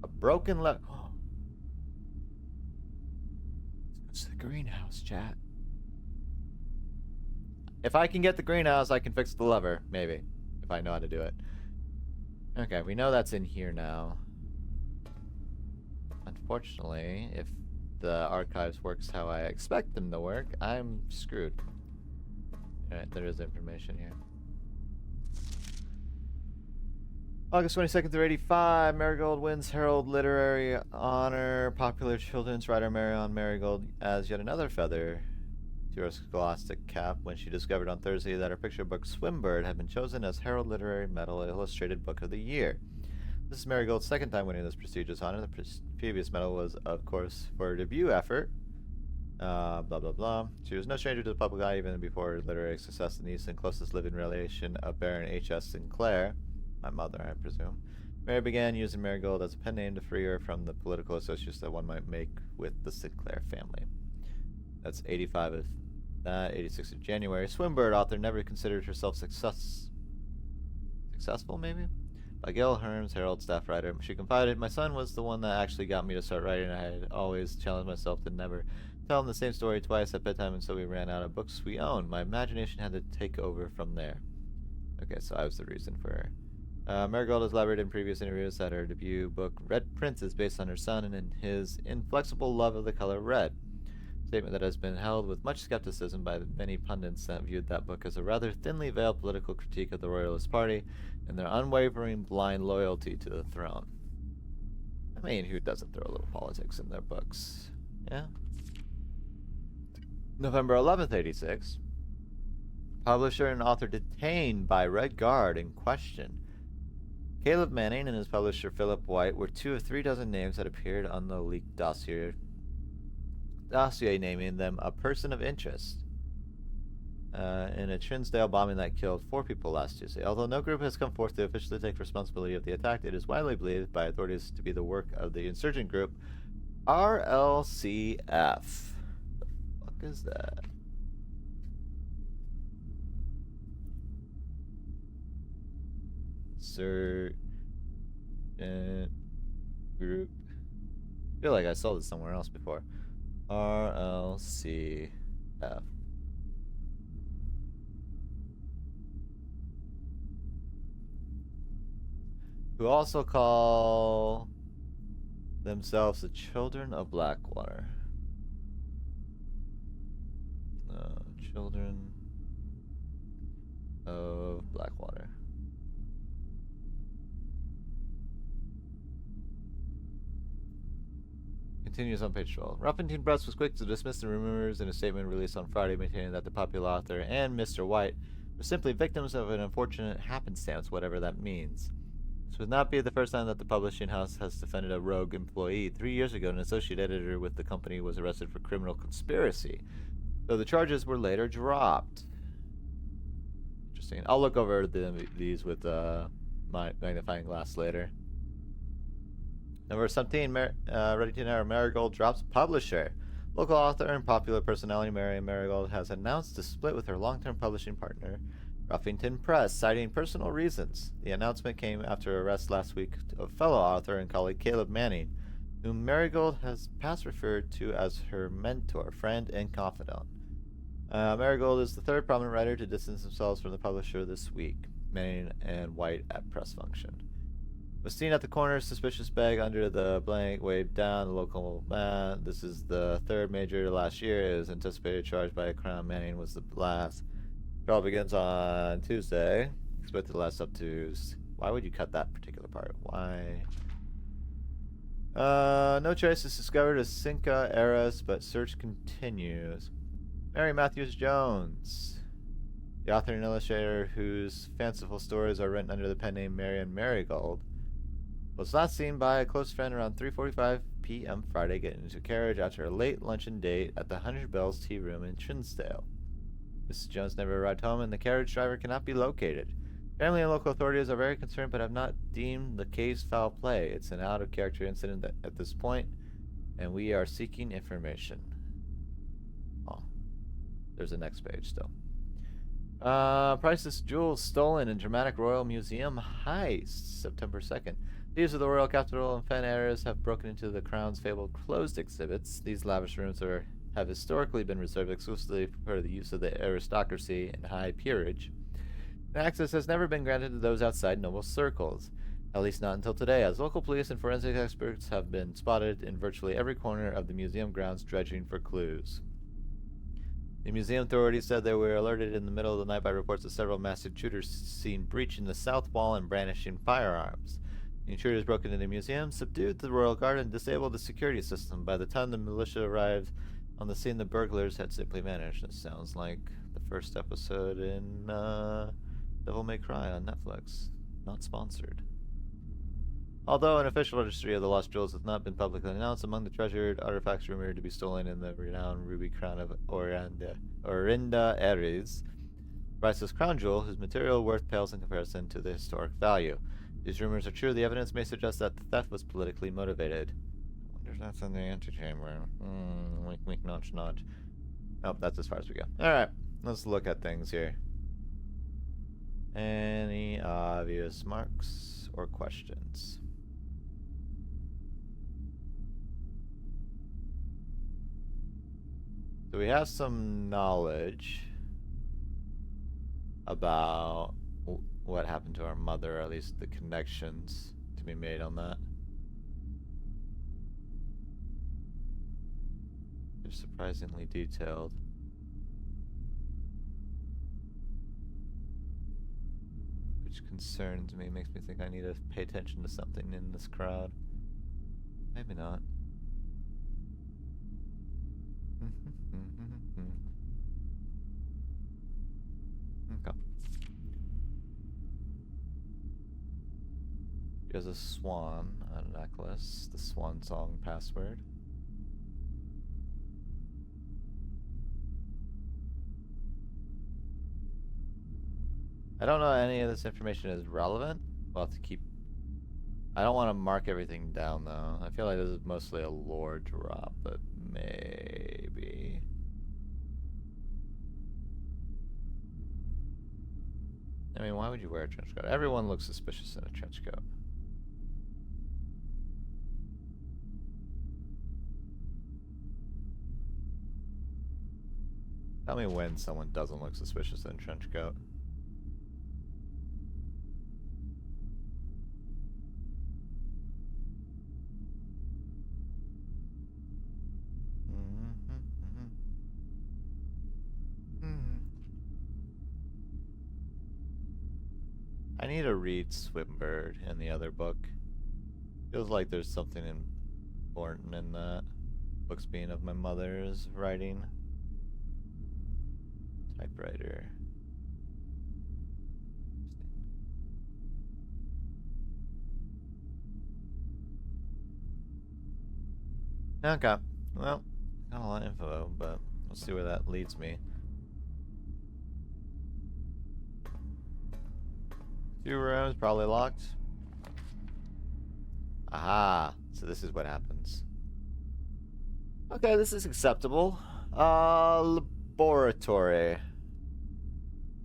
A broken lever. It's the greenhouse, chat. If I can get the greenhouse, I can fix the lever, maybe. If I know how to do it. Okay, we know that's in here now. Unfortunately, if the archives works how I expect them to work, I'm screwed. Alright, there is information here. August 22nd through 85, Marigold wins Herald Literary Honor. Popular children's writer Marion Marigold adds yet another feather to her scholastic cap when she discovered on Thursday that her picture book Swimbird had been chosen as Herald Literary Medal Illustrated Book of the Year. This is Marigold's 2nd time winning this prestigious honor. The previous medal was, of course, for her debut effort. Blah, blah, blah. She was no stranger to the public eye even before her literary success. The niece and closest living relation of Baron H.S. Sinclair, my mother, I presume. Mary began using Marigold as a pen name to free her from the political associates that one might make with the Sinclair family. That's 85 of that, 86 of January. Swimbird author never considered herself successful, maybe? by Gail Herms, Herald staff writer. She confided, "My son was the one that actually got me to start writing. I had always challenged myself to never tell him the same story twice at bedtime, and so we ran out of books we owned. My imagination had to take over from there." Okay, so I was the reason for her. Marigold has elaborated in previous interviews that her debut book, Red Prince, is based on her son and in his inflexible love of the color red. A statement that has been held with much skepticism by the many pundits that viewed that book as a rather thinly veiled political critique of the Royalist Party and their unwavering blind loyalty to the throne. I mean, who doesn't throw a little politics in their books? Yeah? November 11th, 86. Publisher and author detained by Red Guard in question. Caleb Manning and his publisher Philip White were 2 of 3 dozen names that appeared on the leaked dossier naming them a person of interest in a Trinsdale bombing that killed 4 people last Tuesday. Although no group has come forth to officially take responsibility of the attack, it is widely believed by authorities to be the work of the insurgent group RLCF. The fuck is that? Insurgent group. I feel like I saw this somewhere else before. RLCF. Who also call themselves the Children of Blackwater. Children of Blackwater. Continues on page 12. Ruffington Press was quick to dismiss the rumors in a statement released on Friday, maintaining that the popular author and Mr. White were simply victims of an unfortunate happenstance, whatever that means. This would not be the first time that the publishing house has defended a rogue employee. 3 years ago, an associate editor with the company was arrested for criminal conspiracy, though the charges were later dropped. Interesting. I'll look over these with my magnifying glass later. Number 17, Ready to Narrow, Marigold drops publisher. Local author and popular personality Marion Marigold has announced a split with her long-term publishing partner, Ruffington Press, citing personal reasons. The announcement came after arrest last week of fellow author and colleague Caleb Manning, whom Marigold has past referred to as her mentor, friend, and confidant. Marigold is the third prominent writer to distance themselves from the publisher this week. Manning and White at press function. Was seen at the corner, suspicious bag under the blank, waved down the local man. This is the third major last year. It is anticipated charged by Crown Manning was the last. Trial begins on Tuesday. Expected to last up to... Why would you cut that particular part? Why? No trace is discovered of Cinca Eras, but search continues. Mary Matthews Jones. The author and illustrator whose fanciful stories are written under the pen name Marion Marigold was last seen by a close friend around 3:45 p.m. Friday getting into a carriage after a late luncheon date at the 100 Bells Tea Room in Trinsdale. Mrs. Jones never arrived home and the carriage driver cannot be located. Family and local authorities are very concerned but have not deemed the case foul play. It's an out-of-character incident at this point, and we are seeking information. Oh, there's a next page still. Priceless jewels stolen in dramatic Royal Museum heist, September 2nd. Thieves of the Royal Capital and Fen eras have broken into the Crown's fabled closed exhibits. These lavish rooms have historically been reserved exclusively for the use of the aristocracy and high peerage. And access has never been granted to those outside noble circles, at least not until today, as local police and forensic experts have been spotted in virtually every corner of the museum grounds dredging for clues. The museum authorities said they were alerted in the middle of the night by reports of several masked intruders seen breaching the south wall and brandishing firearms. The intruders broke into the museum, subdued the royal guard, and disabled the security system. By the time the militia arrived on the scene, the burglars had simply vanished. This sounds like the first episode in Devil May Cry on Netflix. Not sponsored. Although an official registry of the lost jewels has not been publicly announced, among the treasured artifacts rumored to be stolen in the renowned ruby crown of Orinda Ares, priceless crown jewel whose material worth pales in comparison to the historic value. These rumors are true. The evidence may suggest that the theft was politically motivated. I wonder if that's in the antechamber. Wink, wink, nudge, nudge. Nope, that's as far as we go. Alright, let's look at things here. Any obvious marks? or questions? So we have some knowledge about what happened to our mother, or at least the connections to be made on that. They're surprisingly detailed. Which concerns me, makes me think I need to pay attention to something in this crowd. Maybe not. Okay. Here's a swan on a necklace, the swan song password. I don't know any of this information is relevant. We'll have to keep... I don't want to mark everything down, though. I feel like this is mostly a lore drop, but maybe... I mean, why would you wear a trench coat? Everyone looks suspicious in a trench coat. Tell me when someone doesn't look suspicious in a trench coat. I need to read Swimbird in the other book. Feels like there's something important in that. Books being of my mother's writing. Typewriter. Okay. Well, got a lot of info, but we'll see where that leads me. Two rooms, probably locked. Aha, so this is what happens. Okay, this is acceptable. Laboratory.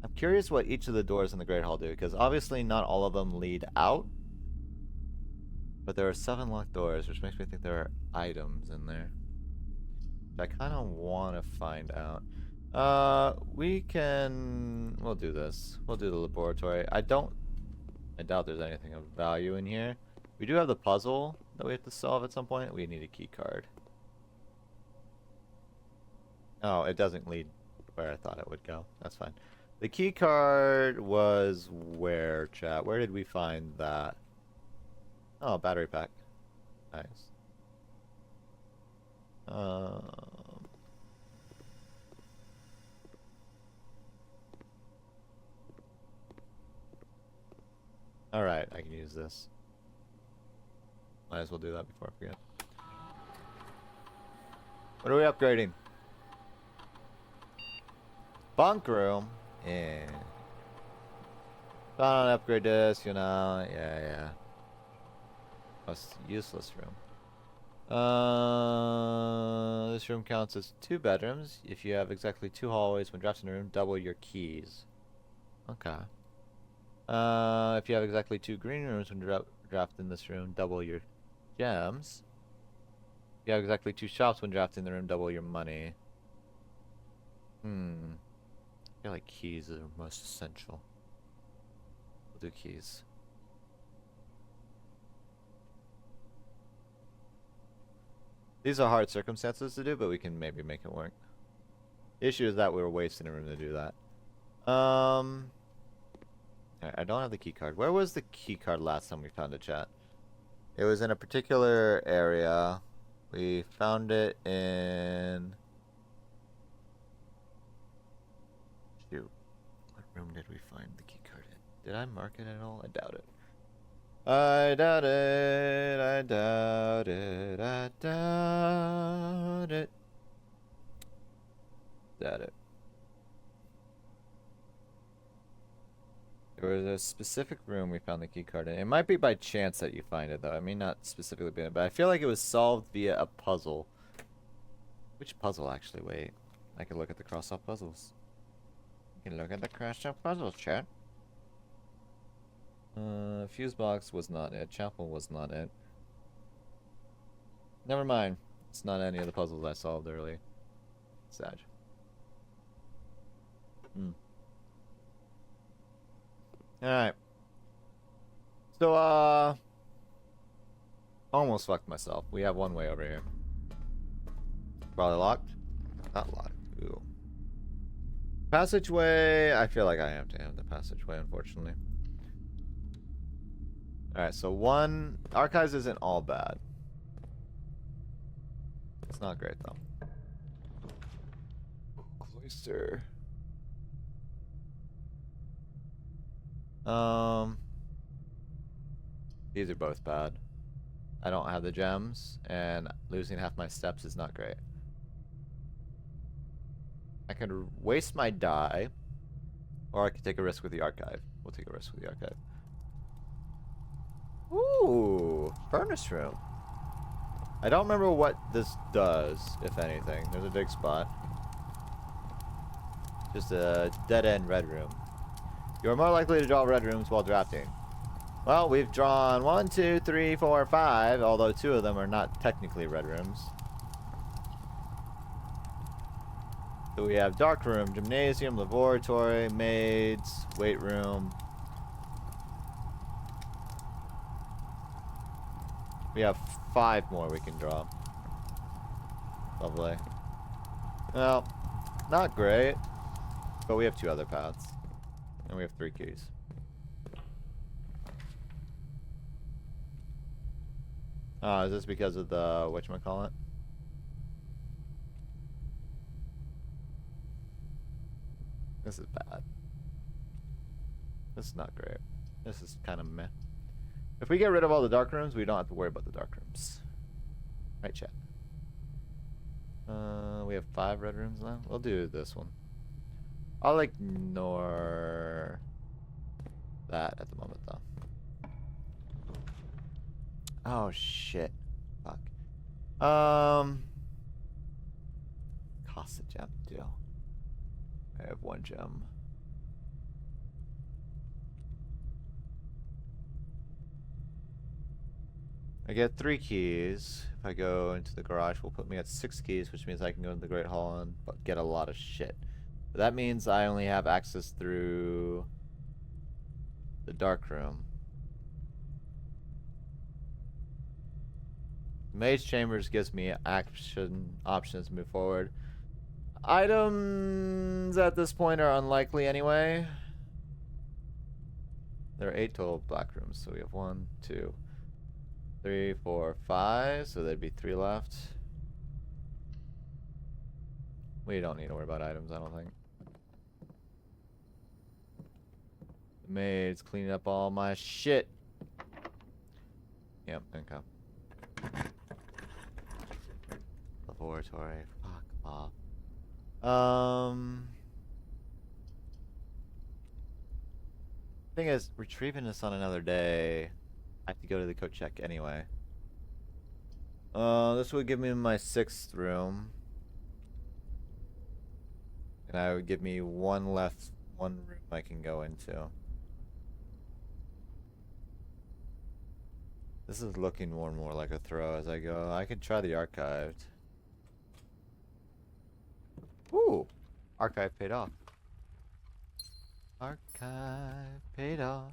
I'm curious what each of the doors in the Great Hall do, because obviously not all of them lead out. But there are 7 locked doors, which makes me think there are items in there. I kind of want to find out. We'll do this. We'll do the laboratory. I doubt there's anything of value in here. We do have the puzzle that we have to solve at some point. We need a key card. Oh, it doesn't lead where I thought it would go. That's fine. The key card was where, chat? Where did we find that? Oh, battery pack. Nice. Alright, I can use this. Might as well do that before I forget. What are we upgrading? Bunk room? Yeah. Found an upgrade this, you know. Yeah. Most useless room. This room counts as 2 bedrooms. If you have exactly 2 hallways when drafting a room, double your keys. Okay. If you have exactly 2 green rooms when drafting this room, double your gems. If you have exactly 2 shops when drafting the room, double your money. I feel like keys are most essential. We'll do keys. These are hard circumstances to do, but we can maybe make it work. The issue is that we were wasting a room to do that. I don't have the key card. Where was the key card last time we found it, chat? It was in a particular area. We found it in... Shoot. What room did we find the key card in? Did I mark it at all? I doubt it. I doubt it. I doubt it. I doubt it. Doubt it. There was a specific room we found the key card in. It might be by chance that you find it, though. I mean, not specifically be it, but I feel like it was solved via a puzzle. Which puzzle, actually? Wait. I can look at the cross-off puzzles. You can look at the cross-off puzzles, chat. Fuse box was not it. Chapel was not it. Never mind. It's not any of the puzzles I solved early. Sad. Alright. So, almost fucked myself. We have one way over here. Probably locked? Not locked. Ooh. Passageway. I feel like I have to have the passageway, unfortunately. Alright, so one. Archives isn't all bad. It's not great, though. Cloister. These are both bad. I don't have the gems, and losing half my steps is not great. I could waste my die, or I could take a risk with the archive. We'll take a risk with the archive. Ooh, furnace room. I don't remember what this does, if anything. There's a dig spot. Just a dead-end red room. You're more likely to draw red rooms while drafting. Well, we've drawn 1, 2, 3, 4, 5, although 2 of them are not technically red rooms. So we have dark room, gymnasium, laboratory, maids, weight room. We have 5 more we can draw. Lovely. Well, not great, but we have 2 other paths. And we have 3 keys. Is this because of the whatchamacallit? This is bad. This is not great. This is kind of meh. If we get rid of all the dark rooms, we don't have to worry about the dark rooms. Right, chat? We have 5 red rooms now. We'll do this one. I'll ignore that at the moment, though. Oh, shit. Fuck. Cost a gem, deal. I have 1 gem. I get 3 keys. If I go into the garage, will put me at 6 keys, which means I can go into the Great Hall and get a lot of shit. But that means I only have access through the dark room. Mage Chambers gives me options to move forward. Items at this point are unlikely anyway. There are 8 total black rooms, so we have 1, 2, 3, 4, 5, so there'd be 3 left. We don't need to worry about items, I don't think. The maid's cleaning up all my shit. Yep, okay. Laboratory, fuck off. Thing is, retrieving this on another day, I have to go to the coat check anyway. This would give me my 6th room. And I would give me one room I can go into. This is looking more and more like a throw as I go. I could try the archived. Ooh! Archive paid off. Archive paid off.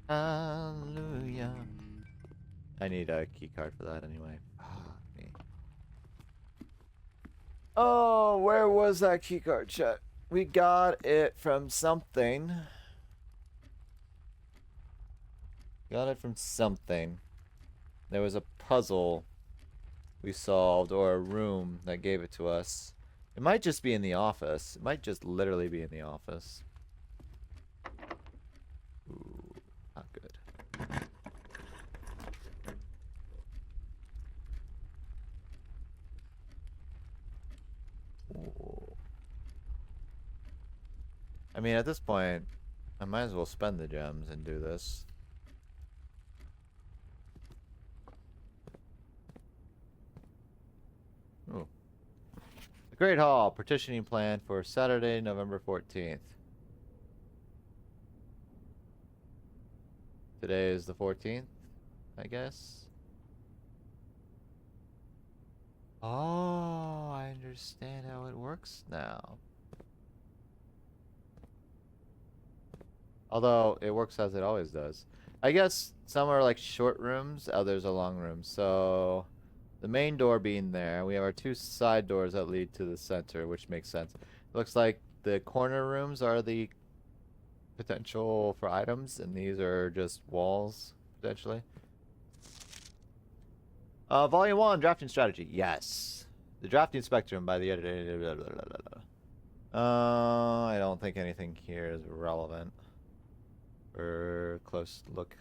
Hallelujah. I need a key card for that anyway. Fuck me. Oh, where was that key card, chat? We got it from something. Got it from something. There was a puzzle we solved, or a room that gave it to us. It might just be in the office. It might just literally be in the office. Ooh, not good. Ooh. I mean, at this point, I might as well spend the gems and do this. Ooh. The Great Hall, partitioning plan for Saturday, November 14th. Today is the 14th, I guess. Oh, I understand how it works now. Although, it works as it always does. I guess some are like short rooms, others are long rooms. So, the main door being there, we have our two side doors that lead to the center, which makes sense. Looks like the corner rooms are the potential for items, and these are just walls, potentially. Volume 1, drafting strategy. Yes. The drafting spectrum by the editor. Blah, blah, blah, blah. I don't think anything here is relevant. For close look.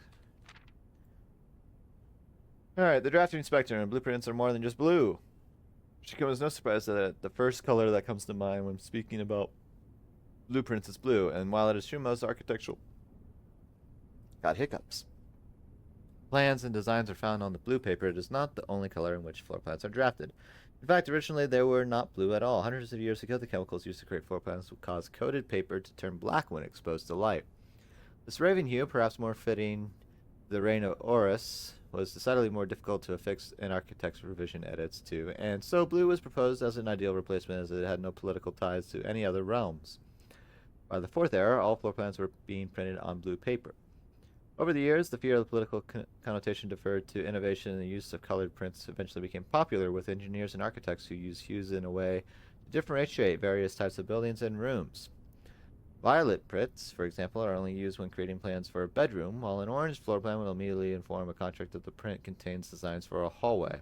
Alright, the drafting spectrum. Blueprints are more than just blue. It should come as no surprise that the first color that comes to mind when speaking about blueprints is blue, and while it is true most architectural got hiccups. Plans and designs are found on the blue paper. It is not the only color in which floor plans are drafted. In fact, originally they were not blue at all. Hundreds of years ago, the chemicals used to create floor plans would cause coated paper to turn black when exposed to light. This raven hue, perhaps more fitting the reign of Horus, was decidedly more difficult to affix in architect's revision edits to, and so blue was proposed as an ideal replacement as it had no political ties to any other realms. By the Fourth Era, all floor plans were being printed on blue paper. Over the years, the fear of the political connotation deferred to innovation, and the use of colored prints eventually became popular with engineers and architects who use hues in a way to differentiate various types of buildings and rooms. Violet prints, for example, are only used when creating plans for a bedroom, while an orange floor plan will immediately inform a contract that the print contains designs for a hallway.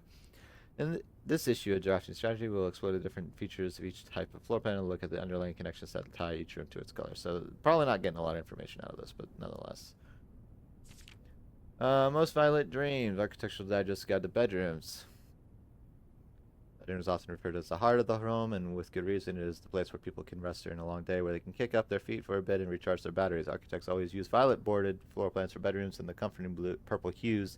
In this issue of drafting strategy, we'll explore the different features of each type of floor plan and look at the underlying connections that tie each room to its color. So probably not getting a lot of information out of this, but nonetheless. Most violent dreams. Architectural Digest Guide to Bedrooms. Bedroom is often referred to as the heart of the home, and with good reason. It is the place where people can rest during a long day, where they can kick up their feet for a bit and recharge their batteries. Architects always use violet bordered floor plans for bedrooms in the comforting blue, purple hues.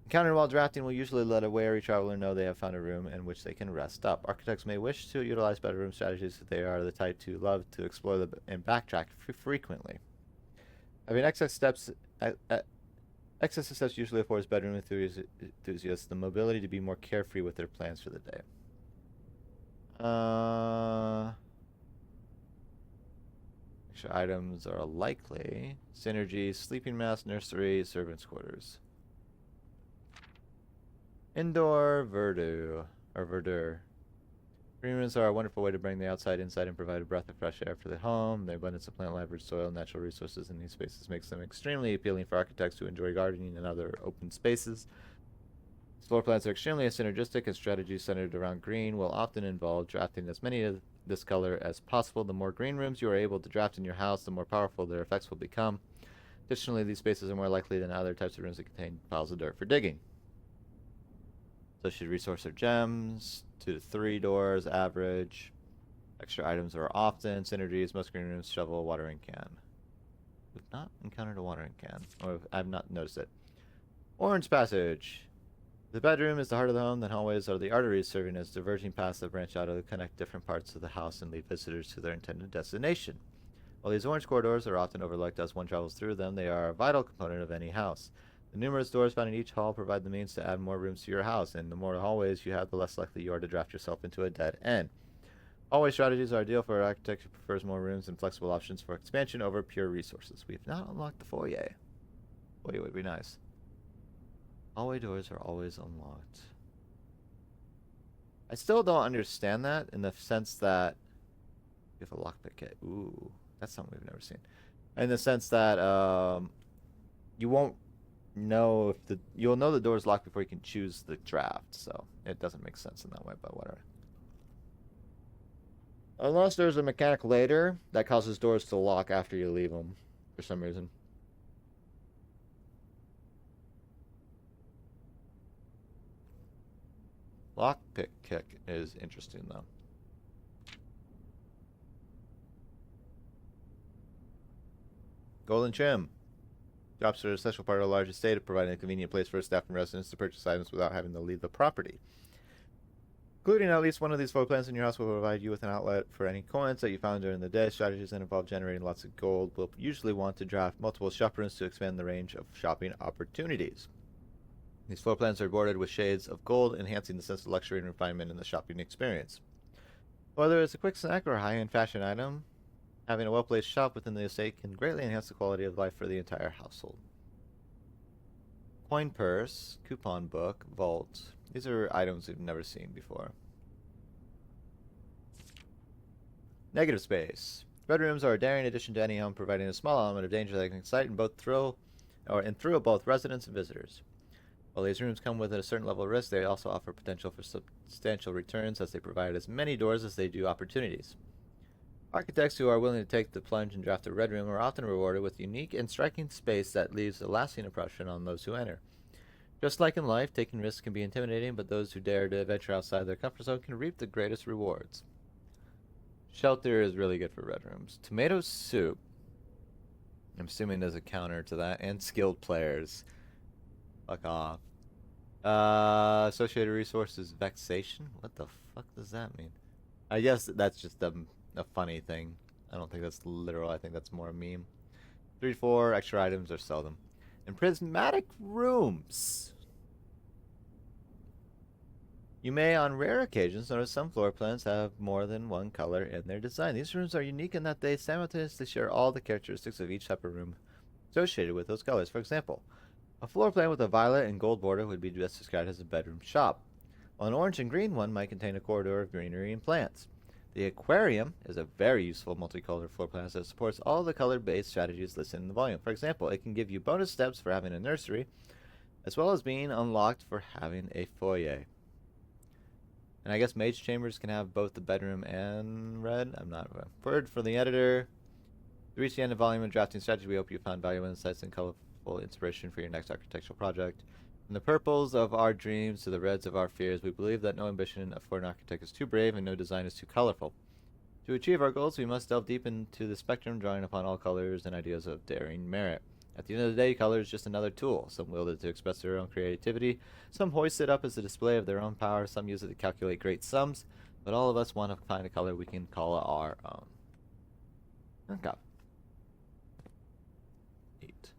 Encountered while drafting will usually let a wary traveler know they have found a room in which they can rest up. Architects may wish to utilize bedroom strategies if they are the type to love to explore and backtrack frequently. Having excess steps usually affords bedroom enthusiasts the mobility to be more carefree with their plans for the day. Extra items are likely. Synergy, sleeping mask, nursery, servants' quarters. Indoor verdure. Green rooms are a wonderful way to bring the outside inside and provide a breath of fresh air for the home. The abundance of plant life, rich soil, and natural resources in these spaces makes them extremely appealing for architects who enjoy gardening and other open spaces. Floor plans are extremely synergistic, and strategies centered around green will often involve drafting as many of this color as possible. The more green rooms you are able to draft in your house, the more powerful their effects will become. Additionally, these spaces are more likely than other types of rooms that contain piles of dirt for digging. So should resource or gems, 2 to 3 doors, average. Extra items are often. Synergies, most green rooms, shovel, watering can. We've not encountered a watering can, or I've not noticed it. Orange passage. The bedroom is the heart of the home, then hallways are the arteries serving as diverging paths that branch out to connect different parts of the house and lead visitors to their intended destination. While these orange corridors are often overlooked as one travels through them, they are a vital component of any house. The numerous doors found in each hall provide the means to add more rooms to your house, and the more hallways you have, the less likely you are to draft yourself into a dead end. Hallway strategies are ideal for an architect who prefers more rooms and flexible options for expansion over pure resources. We have not unlocked the foyer. Foyer would be nice. Hallway doors are always unlocked. I still don't understand that in the sense that you have a lockpick kit. Ooh, that's something we've never seen. In the sense that you won't know if you'll know the door's locked before you can choose the draft, so it doesn't make sense in that way, but whatever. Unless there's a mechanic later that causes doors to lock after you leave them for some reason. Lockpick kick is interesting though. Golden trim. Drops are an essential part of a large estate, providing a convenient place for a staff and residents to purchase items without having to leave the property. Including at least one of these floor plans in your house will provide you with an outlet for any coins that you found during the day. Strategies that involve generating lots of gold will usually want to draft multiple shop rooms to expand the range of shopping opportunities. These floor plans are bordered with shades of gold, enhancing the sense of luxury and refinement in the shopping experience. Whether it's a quick snack or a high-end fashion item, having a well-placed shop within the estate can greatly enhance the quality of life for the entire household. Coin purse, coupon book, vault. These are items we've never seen before. Negative space. Red rooms are a daring addition to any home, providing a small element of danger that can excite and thrill both residents and visitors. While these rooms come with a certain level of risk, they also offer potential for substantial returns as they provide as many doors as they do opportunities. Architects who are willing to take the plunge and draft a red room are often rewarded with unique and striking space that leaves a lasting impression on those who enter. Just like in life, taking risks can be intimidating, but those who dare to venture outside their comfort zone can reap the greatest rewards. Shelter is really good for red rooms. Tomato soup, I'm assuming there's a counter to that, and skilled players. Fuck off. Associated resources, vexation? What the fuck does that mean? I guess that's just a funny thing. I don't think that's literal. I think that's more a meme. 3-4, extra items are seldom. And prismatic rooms. You may, on rare occasions, notice some floor plans have more than one color in their design. These rooms are unique in that they simultaneously share all the characteristics of each type of room associated with those colors. For example, a floor plan with a violet and gold border would be best described as a bedroom shop, while an orange and green one might contain a corridor of greenery and plants. The aquarium is a very useful multicolored floor plan that supports all the color-based strategies listed in the volume. For example, it can give you bonus steps for having a nursery, as well as being unlocked for having a foyer. And I guess mage chambers can have both the bedroom and red. I'm not word for the editor. To reach the end of volume and drafting strategy, we hope you found valuable insights and colorful inspiration for your next architectural project. From the purples of our dreams to the reds of our fears, we believe that no ambition for an architect is too brave and no design is too colorful. To achieve our goals, we must delve deep into the spectrum, drawing upon all colors and ideas of daring merit. At the end of the day, color is just another tool. Some wield it to express their own creativity, some hoist it up as a display of their own power, some use it to calculate great sums, but all of us want to find a color we can call our own. Okay. 8.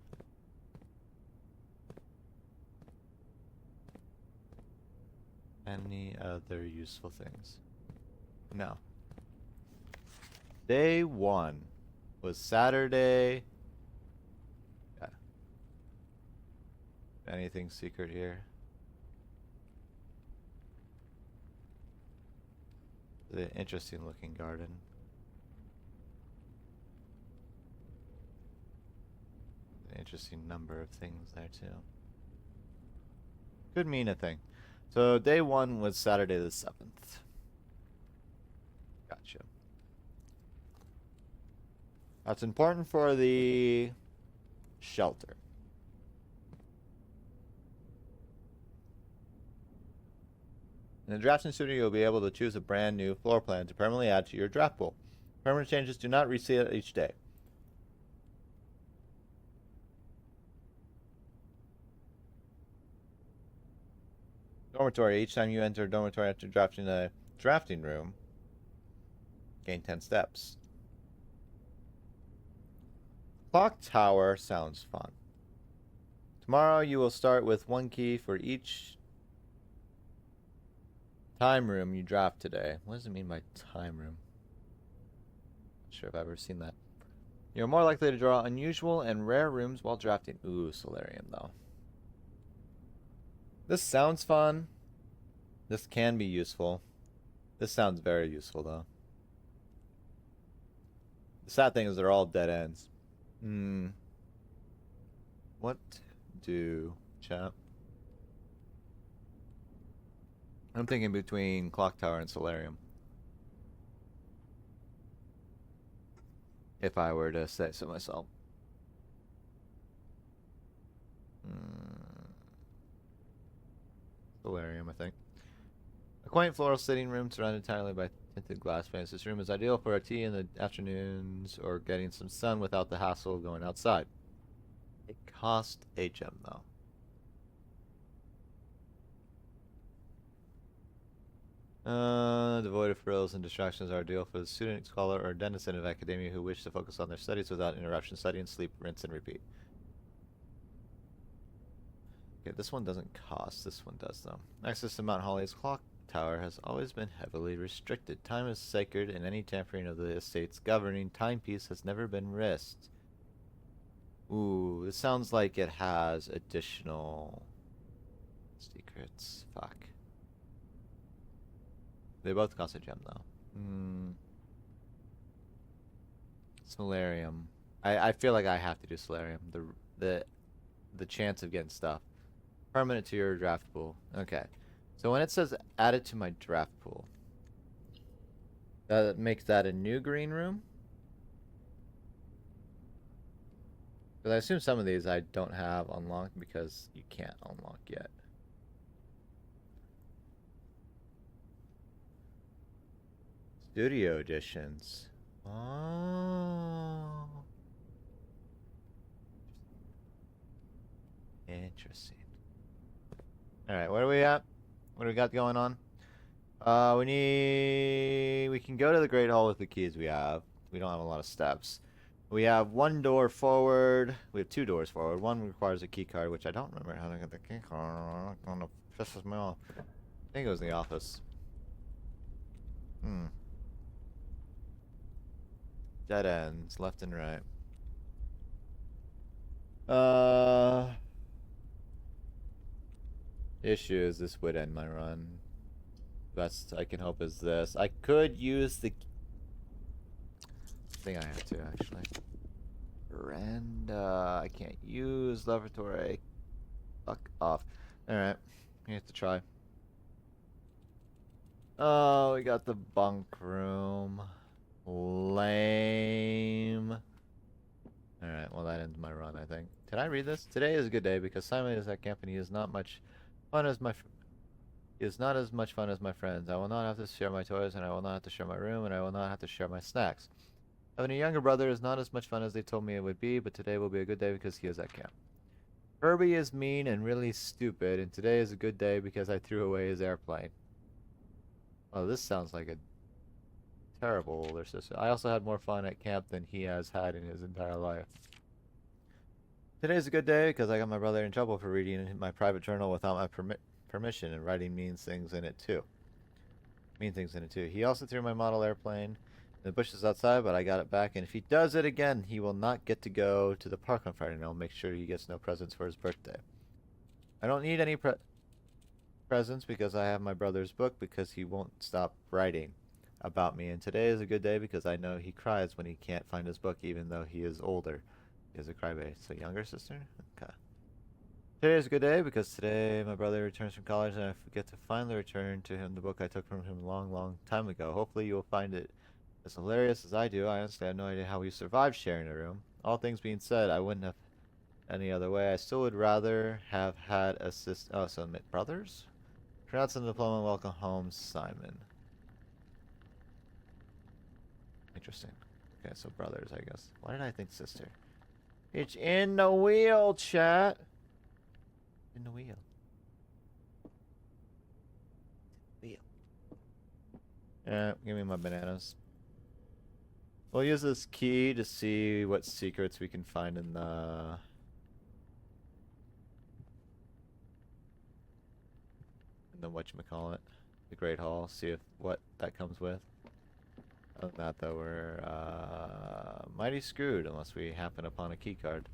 Any other useful things? No. Day 1 was Saturday. Yeah. Anything secret here? The interesting looking garden. An interesting number of things there too. Could mean a thing. So day 1 was Saturday the 7th. Gotcha. That's important for the shelter. In the drafting studio, you'll be able to choose a brand new floor plan to permanently add to your draft pool. Permanent changes do not reset each day. Dormitory. Each time you enter a dormitory after drafting a drafting room, gain 10 steps. Clock tower sounds fun. Tomorrow you will start with 1 key for each time room you draft today. What does it mean by time room? Not sure if I've ever seen that. You're more likely to draw unusual and rare rooms while drafting. Ooh, solarium though. This sounds fun. This can be useful. This sounds very useful though. The sad thing is they're all dead ends. What do, chat? I'm thinking between clock tower and solarium. If I were to say so myself. Solarium, I think. A quaint floral sitting room surrounded entirely by tinted glass panes. This room is ideal for a tea in the afternoons or getting some sun without the hassle of going outside. It cost a gem though. Devoid of frills and distractions are ideal for the student, scholar, or denizen of academia who wish to focus on their studies without interruption. Study and sleep, rinse and repeat. Okay, this one doesn't cost. This one does, though. Access to Mount Holly's clock tower has always been heavily restricted. Time is sacred, and any tampering of the estate's governing timepiece has never been risked. Ooh, this sounds like it has additional secrets. Fuck. They both cost a gem, though. Solarium. I feel like I have to do Solarium. The chance of getting stuff. Permanent to your draft pool. Okay. So when it says add it to my draft pool, that makes that a new green room? Because I assume some of these I don't have unlocked because you can't unlock yet. Studio editions. Oh. Interesting. Alright, where are we at? What do we got going on? We can go to the Great Hall with the keys we have. We don't have a lot of steps. We have one door forward. We have two doors forward. One requires a key card, which I don't remember how to get the key card. I don't know. Pisses me off. I think it was in the office. Dead ends, left and right. Issue is this would end my run. Best I can hope is this. I could use the... I think I have to, actually. Veranda. I can't use laboratory. Fuck off. Alright. We have to try. Oh, we got the bunk room. Lame. Alright, well that ends my run, I think. Did I read this? Today is a good day because Simon is at camp and he is not much fun as my... He is not as much fun as my friends. I will not have to share my toys, and I will not have to share my room, and I will not have to share my snacks. Having a younger brother is not as much fun as they told me it would be, but today will be a good day because he is at camp. Furry is mean and really stupid, and today is a good day because I threw away his airplane. Oh, this sounds like a terrible older sister. I also had more fun at camp than he has had in his entire life. Today is a good day because I got my brother in trouble for reading my private journal without my permission, and writing mean things in it too. He also threw my model airplane in the bushes outside, but I got it back, and if he does it again, he will not get to go to the park on Friday, and I'll make sure he gets no presents for his birthday. I don't need any presents because I have my brother's book because he won't stop writing about me, and today is a good day because I know he cries when he can't find his book even though he is older. He is a crybaby. So younger sister? Okay. Today is a good day because today my brother returns from college and I get to finally return to him the book I took from him a long, long time ago. Hopefully you will find it as hilarious as I do. I honestly have no idea how we survived sharing a room. All things being said, I wouldn't have any other way. I still would rather have had a sister. Oh, so brothers? Congrats on the diploma. Welcome home, Simon. Interesting. Okay, so brothers, I guess. Why did I think sister? It's in the wheel, chat. In the wheel. Yeah, give me my bananas. We'll use this key to see what secrets we can find in the... whatchamacallit. The Great Hall. See if what that comes with. Other than that, though, we're mighty screwed unless we happen upon a key card.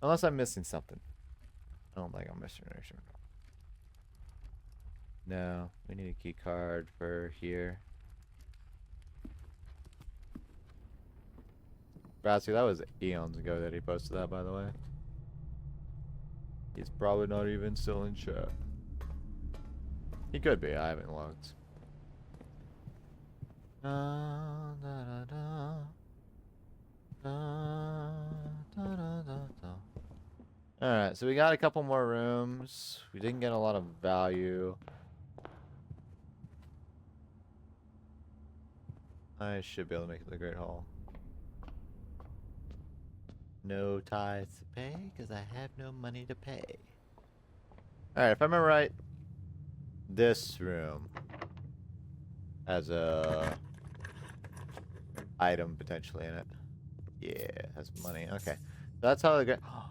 Unless I'm missing something. I don't think I'm missing anything. No, we need a key card for here. Bratsy, that was eons ago that he posted that, by the way. He's probably not even still in chat. He could be, I haven't looked. Alright, so we got a couple more rooms. We didn't get a lot of value. I should be able to make it to the Great Hall. No tithes to pay, because I have no money to pay. Alright, if I remember right, this room. has a item potentially in it. Yeah, has money. Okay. That's how they get. Oh.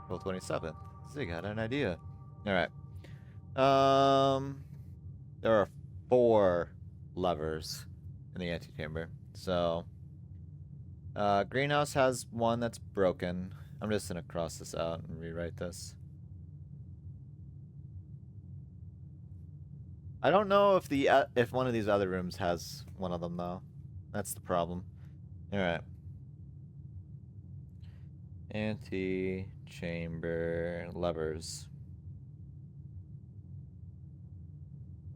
April 27th. Zig had an idea. Alright. There are 4 levers in the antechamber. So, greenhouse has one that's broken. I'm just gonna cross this out and rewrite this. I don't know if one of these other rooms has one of them though. That's the problem. Alright. Antechamber levers.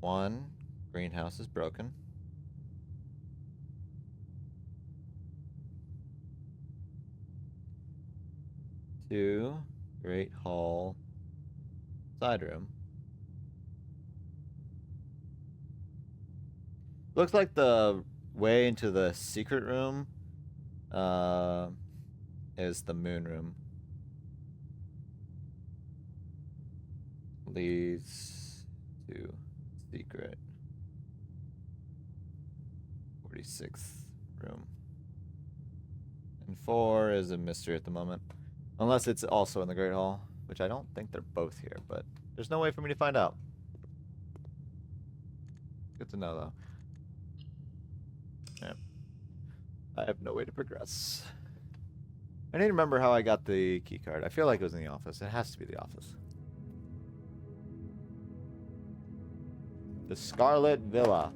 1, greenhouse is broken. 2, great hall side room. Looks like the way into the secret room is the moon room. Leads to secret 46th room. And 4 is a mystery at the moment. Unless it's also in the Great Hall, which I don't think they're both here, but there's no way for me to find out. Good to know, though. Yeah. I have no way to progress. I need to remember how I got the key card. I feel like it was in the office. It has to be the office. The Scarlet Villa.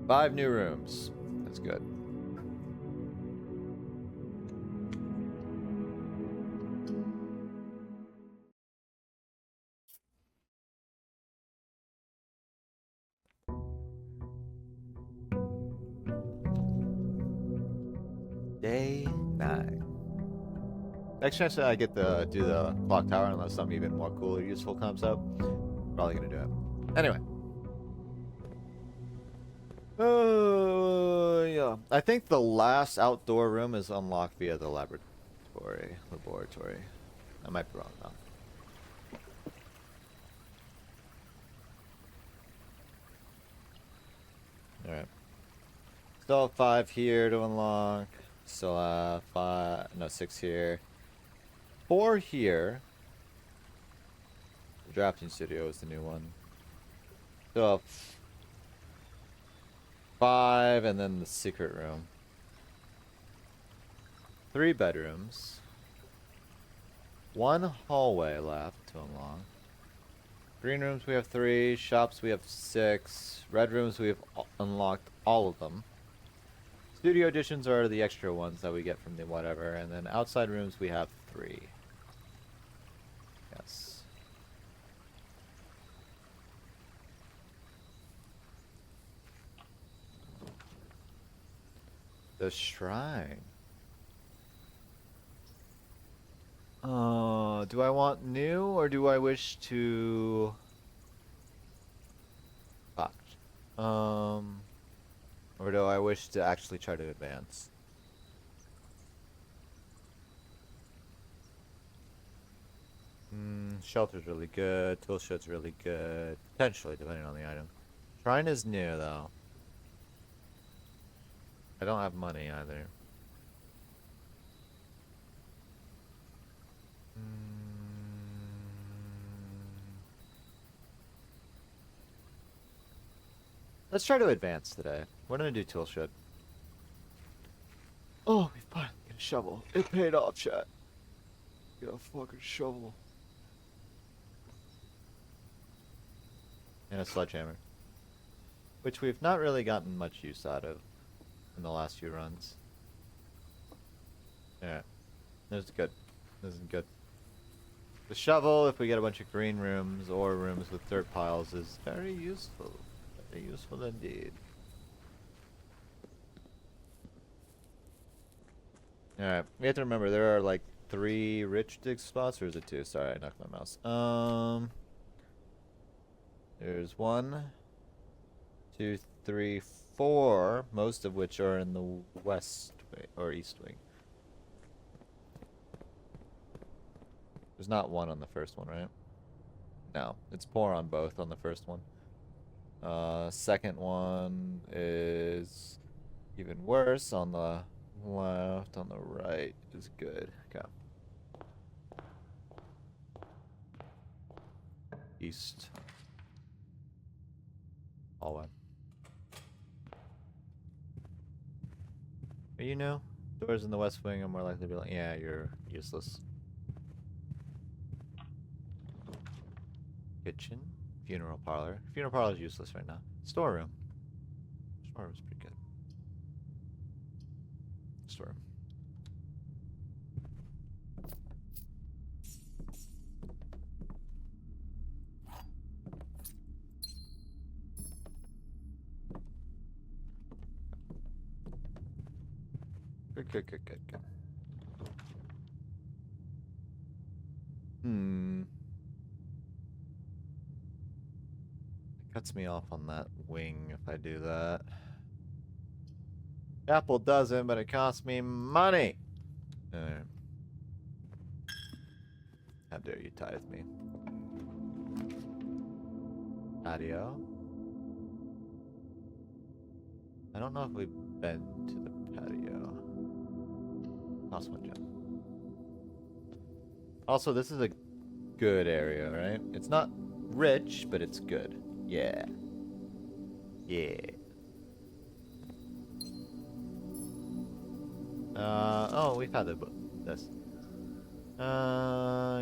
Five new rooms. That's good. Day 9. Next chance that I get to do the clock tower, unless something even more cool or useful comes up, probably gonna do it. Anyway. Yeah. I think the last outdoor room is unlocked via the laboratory. I might be wrong though. Alright. Still have 5 here to unlock. Still have 6 here. 4 here. The drafting studio is the new one. Still have 5 and then the secret room. 3 bedrooms. 1 hallway left to unlock. Green rooms we have 3. Shops we have 6. Red rooms we have unlocked all of them. Studio editions are the extra ones that we get from the whatever. And then outside rooms we have 3. Yes. The shrine. Do I want new or do I wish to... Fuck. Or do I wish to actually try to advance? Shelter's really good. Tool shed's really good. Potentially, depending on the item. Shrine is new, though. I don't have money either. Let's try to advance today. We're gonna do tool shed. Oh, we finally get a shovel. It paid off, chat. Get a fucking shovel. And a sledgehammer. Which we've not really gotten much use out of in the last few runs. Yeah. This is good. This is good. The shovel, if we get a bunch of green rooms or rooms with dirt piles, is very useful. Very useful indeed. Alright, we have to remember there are like 3 rich dig spots, or is it 2? Sorry, I knocked my mouse. There's 1, 2, 3, 4, most of which are in the west wing, or east wing. There's not 1 on the first one, right? No, it's poor on both on the first one. Second one is even worse on the left. On the right is good. Okay. East. Hallway. Are you new? Doors in the west wing are more likely to be like, yeah, you're useless. Kitchen. Funeral parlor. Funeral parlor is useless right now. Storeroom. Storeroom's pretty good. Storeroom. Good. It cuts me off on that wing if I do that. Apple doesn't, but it costs me money. How dare you tithe me? Patio. I don't know if we've been to the patio. Cost 1 gem. Also, this is a good area, right? It's not rich, but it's good. Yeah. Yeah. Oh, we've had this.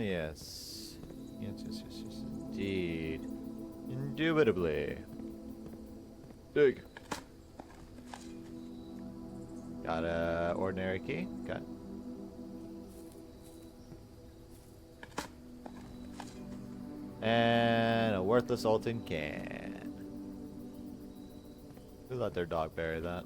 Yes. Yes, indeed. Indubitably. Dig. Got a ordinary key. Okay. And a worthless Olton can. Who let their dog bury that?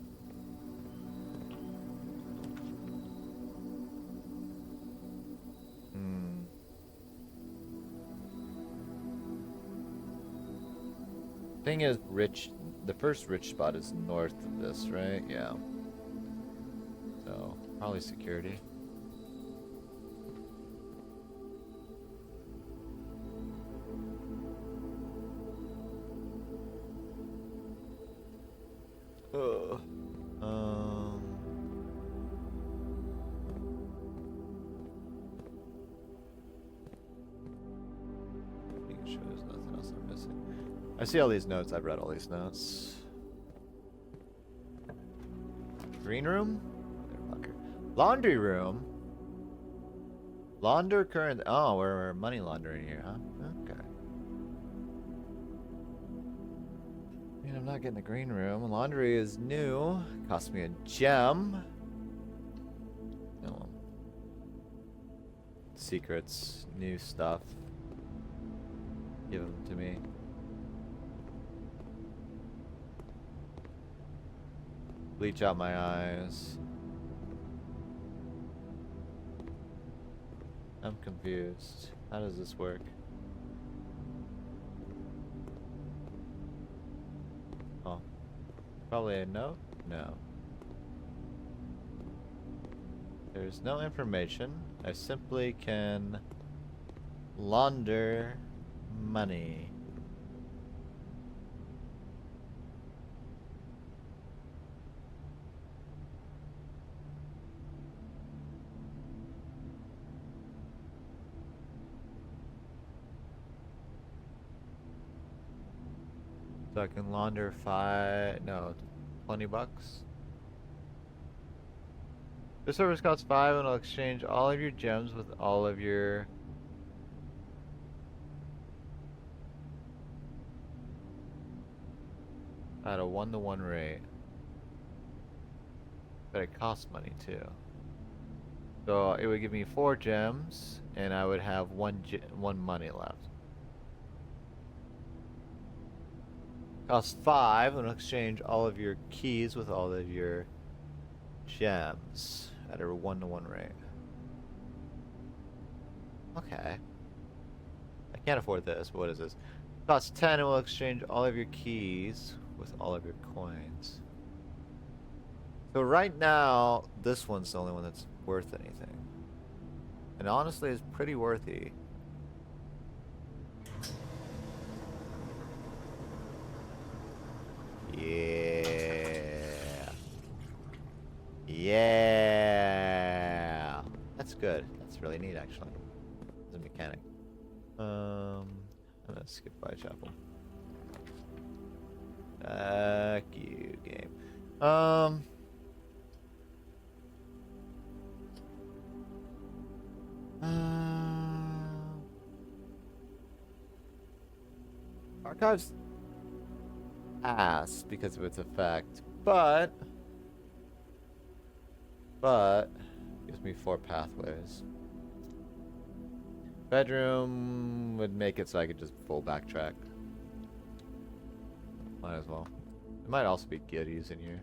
Thing is, the first rich spot is north of this, right? Yeah. So, probably security. Making sure there's nothing else I'm missing. I see all these notes. I've read all these notes. Green room? Motherfucker. Laundry room? Launder current. Oh, we're money laundering here, huh? Okay. I mean, I'm not getting the green room. Laundry is new. Cost me a gem. No. Secrets. New stuff. Give them to me. Bleach out my eyes. I'm confused. How does this work? Oh. Probably a note? No. There's no information. I simply can launder money. So I can launder 20 bucks. This service costs 5 and it'll exchange all of your gems with all of your at a 1-to-1 rate. But it costs money too. So it would give me 4 gems and I would have 1 money left. Costs 5 and it'll exchange all of your keys with all of your gems. at a 1-to-1 rate. Okay. I can't afford this, but what is this? Costs 10 and will exchange all of your keys with all of your coins. So right now, this one's the only one that's worth anything. And honestly, it's pretty worthy. Yeah. Yeah. That's good. That's really neat, actually. As a mechanic. I'm gonna skip by chapel. Fuck you, game. Archives ass because of its effect, but gives me 4 pathways. Bedroom would make it so I could just full backtrack. Might as well. There might also be goodies in here.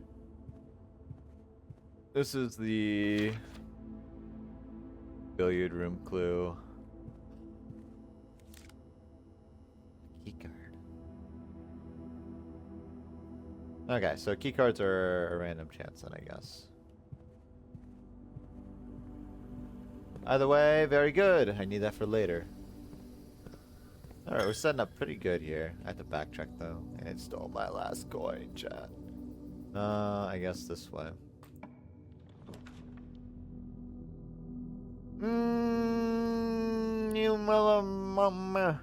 This is the billiard room clue. Keycard. Okay, so keycards are a random chance then, I guess. Either way, very good. I need that for later. Alright, we're setting up pretty good here. I have to backtrack though. And it stole my last coin, chat. I guess this way. You mother mama.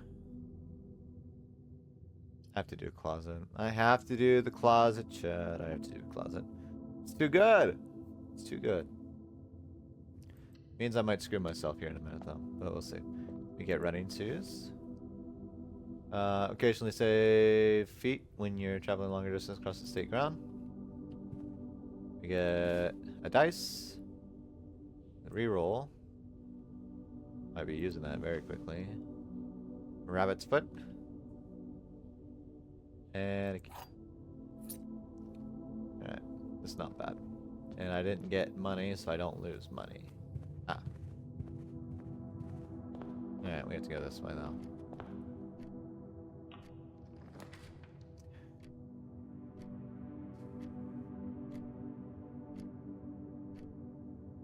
I have to do closet. I have to do the closet, chat. I have to do the closet. It's too good. It's too good. Means I might screw myself here in a minute though, but we'll see. We get running shoes. Occasionally save feet when you're traveling longer distance across the state ground. We get a dice. A reroll. Might be using that very quickly. A rabbit's foot. And a key. Alright, it's not bad. And I didn't get money, so I don't lose money. Ah. Alright, we have to go this way now.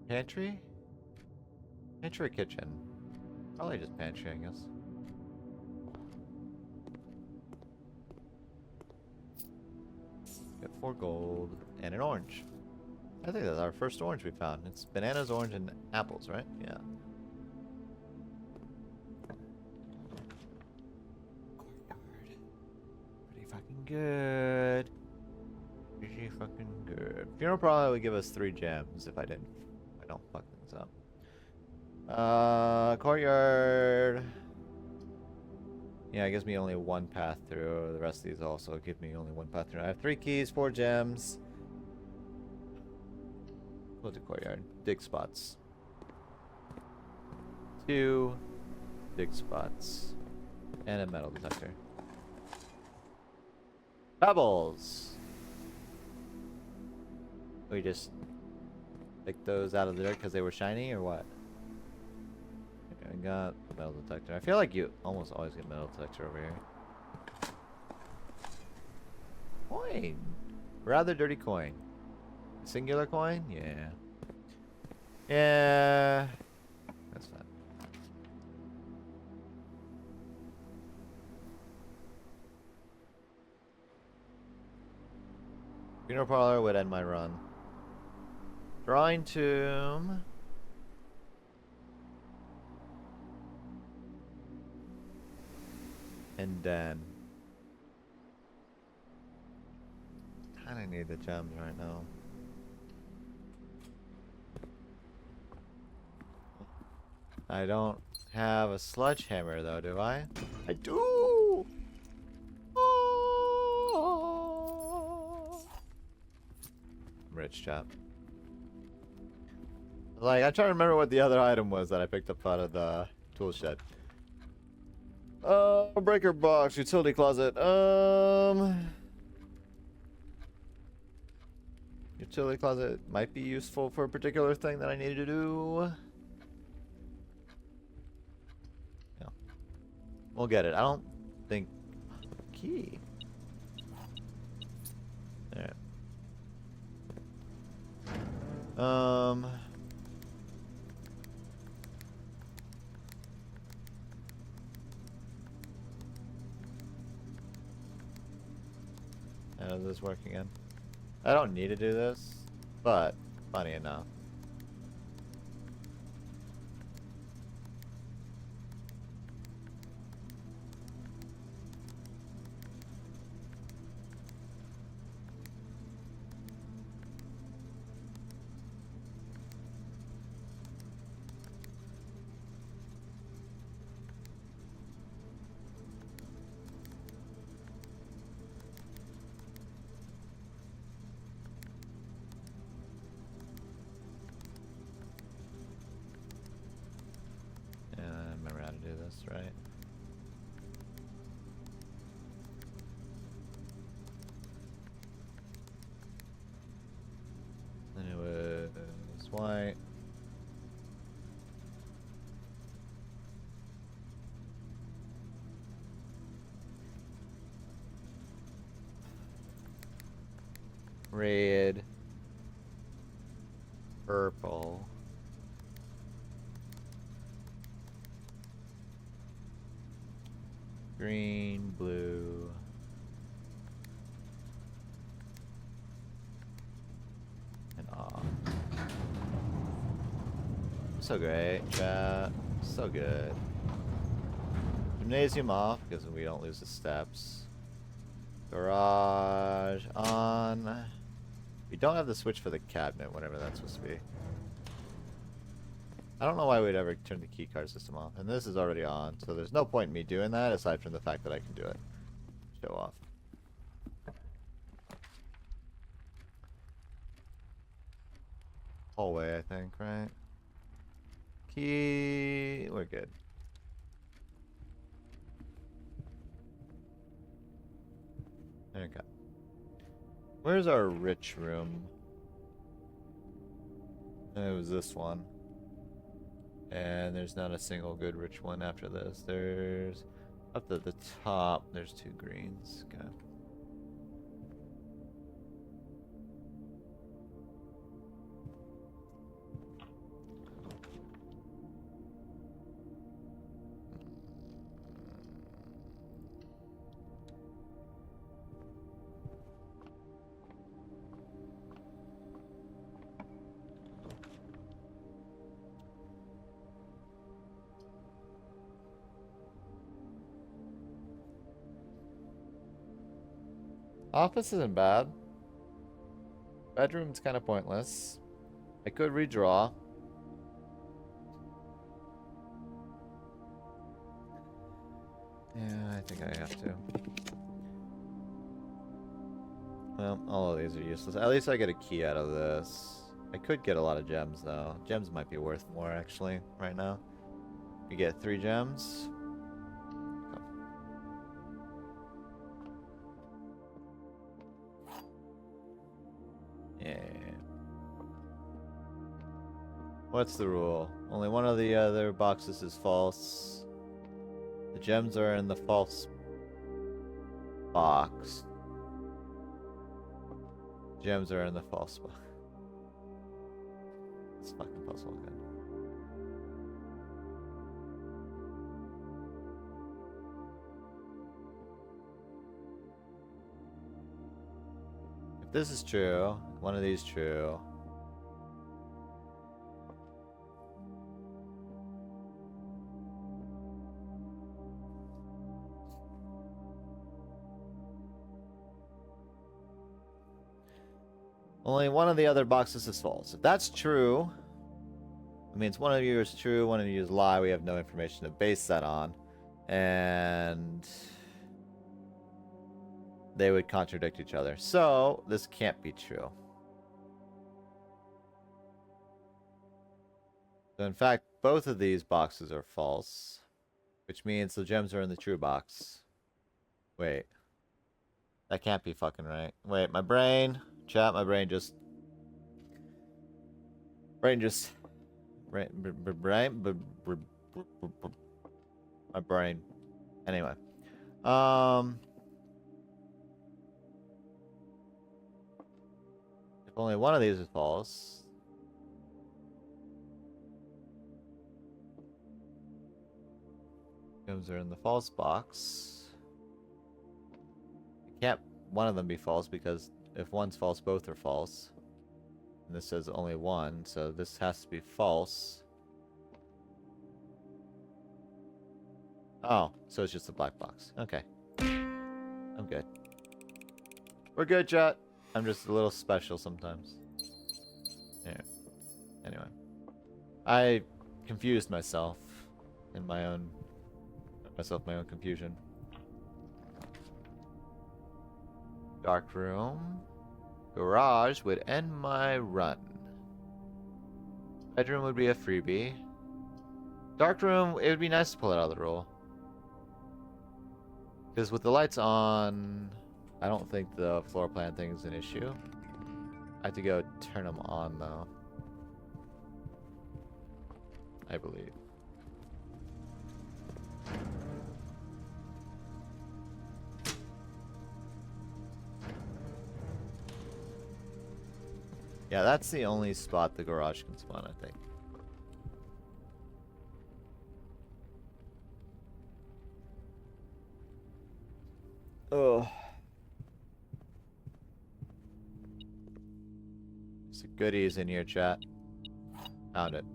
Pantry? Pantry or kitchen? Probably just pantry, I guess. Get 4 gold and an orange. I think that's our first orange we found. It's bananas, orange, and apples, right? Yeah. Courtyard. Pretty fucking good. Pretty fucking good. Funeral probably would give us 3 gems if I don't fuck things up. Courtyard. Yeah, it gives me only 1 path through. The rest of these also give me only 1 path through. I have 3 keys, 4 gems. Go to courtyard. Dig spots. 2 dig spots. And a metal detector. Pebbles! We just picked those out of the dirt because they were shiny, or what? I got metal detector. I feel like you almost always get metal detector over here. Coin! Rather dirty coin. Singular coin? Yeah. Yeah. That's fine. Funeral parlor would end my run. Drawing tomb. And then kinda need the gems right now. I don't have a sledgehammer though, do I? I do! Oh. I'm rich, chap. Like, I'm trying to remember what the other item was that I picked up out of the tool shed. Breaker box, utility closet. utility closet might be useful for a particular thing that I need to do. Yeah. We'll get it. I don't think... Key. Alright. How does this work again? I don't need to do this, but funny enough. Right. Anyways, white. Red. Purple. Green, blue. And off. So great, chat. So good. Gymnasium off because we don't lose the steps. Garage on. We don't have the switch for the cabinet, whatever that's supposed to be. I don't know why we'd ever turn the keycard system off. And this is already on, so there's no point in me doing that aside from the fact that I can do it. Show off. Hallway, I think, right? Key... We're good. There we go. Where's our rich room? It was this one. And there's not a single good rich one after this. There's... Up at the top, there's 2 greens. Okay. Office isn't bad. Bedroom's kind of pointless. I could redraw. Yeah, I think I have to. Well, all of these are useless. At least I get a key out of this. I could get a lot of gems, though. Gems might be worth more, actually, right now. We get 3 gems. Yeah. What's the rule? Only one of the other boxes is false. The gems are in the false box. Gems are in the false box. It's fucking puzzle again. If this is true, one of these true. Only one of the other boxes is false. If that's true, it means one of you is true, one of you is lie. We have no information to base that on. And they would contradict each other. So, this can't be true. So, in fact, both of these boxes are false. Which means the gems are in the true box. Wait. That can't be fucking right. Wait, my brain... Chat, my brain just Brain just... Brain... My brain. Anyway. If only one of these is false... Items are in the false box. It can't one of them be false because if one's false, both are false. And this says only one, so this has to be false. Oh, so it's just a black box. Okay. I'm good. We're good, chat. I'm just a little special sometimes. Yeah. Anyway. I confused myself in my own... my own confusion. Dark room. Garage would end my run. Bedroom would be a freebie. Dark room, it would be nice to pull it out of the roll. Because with the lights on, I don't think the floor plan thing is an issue. I have to go turn them on though. I believe. Yeah, that's the only spot the garage can spawn, I think. Oh. Some goodies in here, chat. Found it.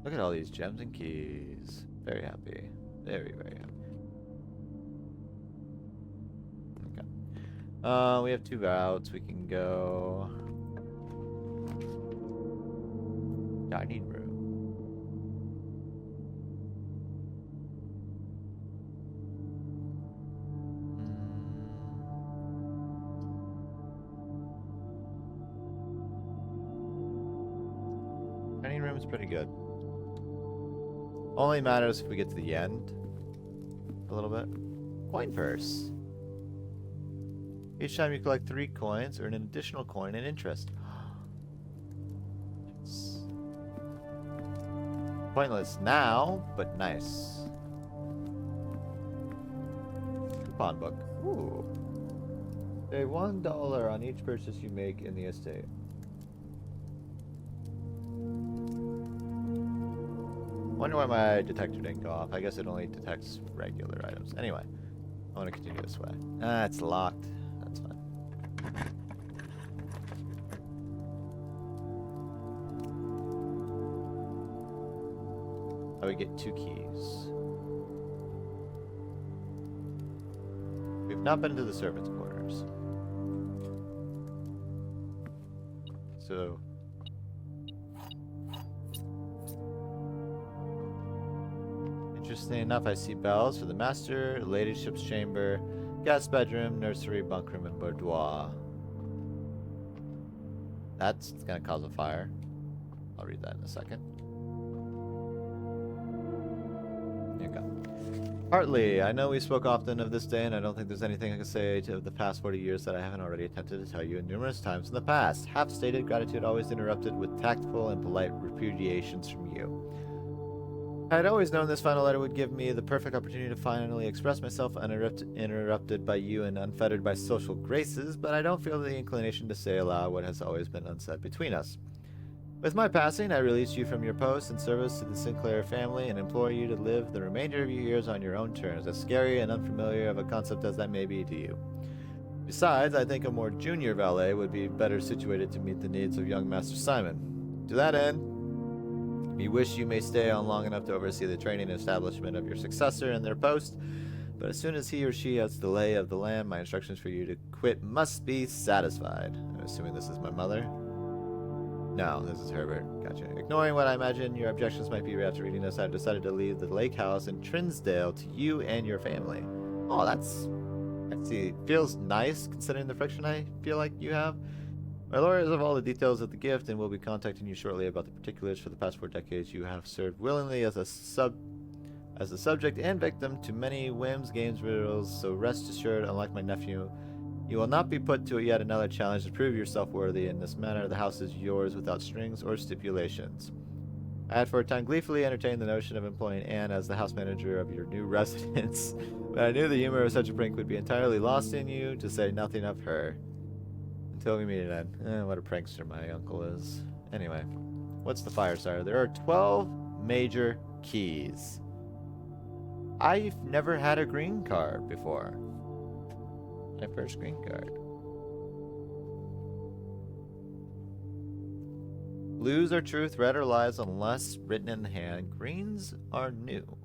Look at all these gems and keys. Very happy. Very, very happy. We have 2 routes. We can go dining room. Dining room is pretty good. Only matters if we get to the end a little bit. Coin purse. Each time you collect 3 coins, earn an additional coin and interest. It's pointless now, but nice. Coupon book. Ooh. Pay $1 on each purchase you make in the estate. Wonder why my detector didn't go off. I guess it only detects regular items. Anyway, I want to continue this way. Ah, it's locked. That's fine. I would get 2 keys. We've not been to the servants' quarters. So... interesting enough, I see bells for the master, ladyship's chamber, guest bedroom, nursery, bunk room, and boudoir. That's gonna cause a fire. I'll read that in a second. Here you go. Partly, I know we spoke often of this day, and I don't think there's anything I can say to the past 40 years that I haven't already attempted to tell you numerous times in the past. Half-stated gratitude always interrupted with tactful and polite repudiations from you. I had always known this final letter would give me the perfect opportunity to finally express myself uninterrupted by you and unfettered by social graces, but I don't feel the inclination to say aloud what has always been unsaid between us. With my passing, I release you from your post and service to the Sinclair family and implore you to live the remainder of your years on your own terms, as scary and unfamiliar of a concept as that may be to you. Besides, I think a more junior valet would be better situated to meet the needs of young Master Simon. To that end, we wish you may stay on long enough to oversee the training and establishment of your successor in their post, but as soon as he or she has the lay of the land, my instructions for you to quit must be satisfied. I'm assuming this is my mother. No, this is Herbert. Gotcha. Ignoring what I imagine your objections might be after reading this, I've decided to leave the lake house in Trinsdale to you and your family. Oh, that's... I see. Feels nice considering the friction I feel like you have. My lawyers have all the details of the gift and will be contacting you shortly about the particulars. For the past 4 decades, you have served willingly as a subject and victim to many whims, games, riddles, so rest assured, unlike my nephew, You will not be put to yet another challenge to prove yourself worthy. In this manner, the house is yours without strings or stipulations. I had for a time gleefully entertained the notion of employing Anne as the house manager of your new residence, but I knew the humor of such a prank would be entirely lost in you, to say nothing of her. Until we meet again. What a prankster my uncle is. Anyway, what's the fire starter? There are 12 major keys. I've never had a green card before. My first green card. Blues are truth, red are lies unless written in the hand. Greens are new.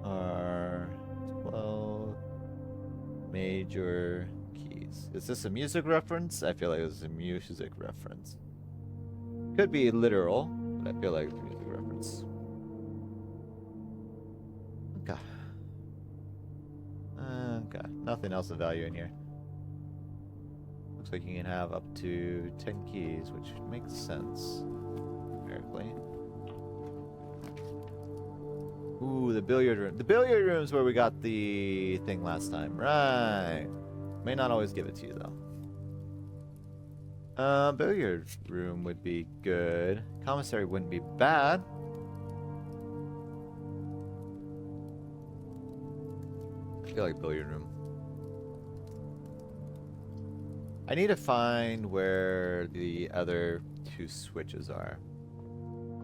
Are 12 major keys. Is this a music reference? I feel like this is a music reference. Could be literal, but I feel like it's a music reference. Okay. Okay, nothing else of value in here. Looks like you can have up to 10 keys, which makes sense, apparently. Ooh, the billiard room. The billiard room is where we got the thing last time. Right. May not always give it to you, though. Billiard room would be good. Commissary wouldn't be bad. I feel like billiard room. I need to find where the other two switches are.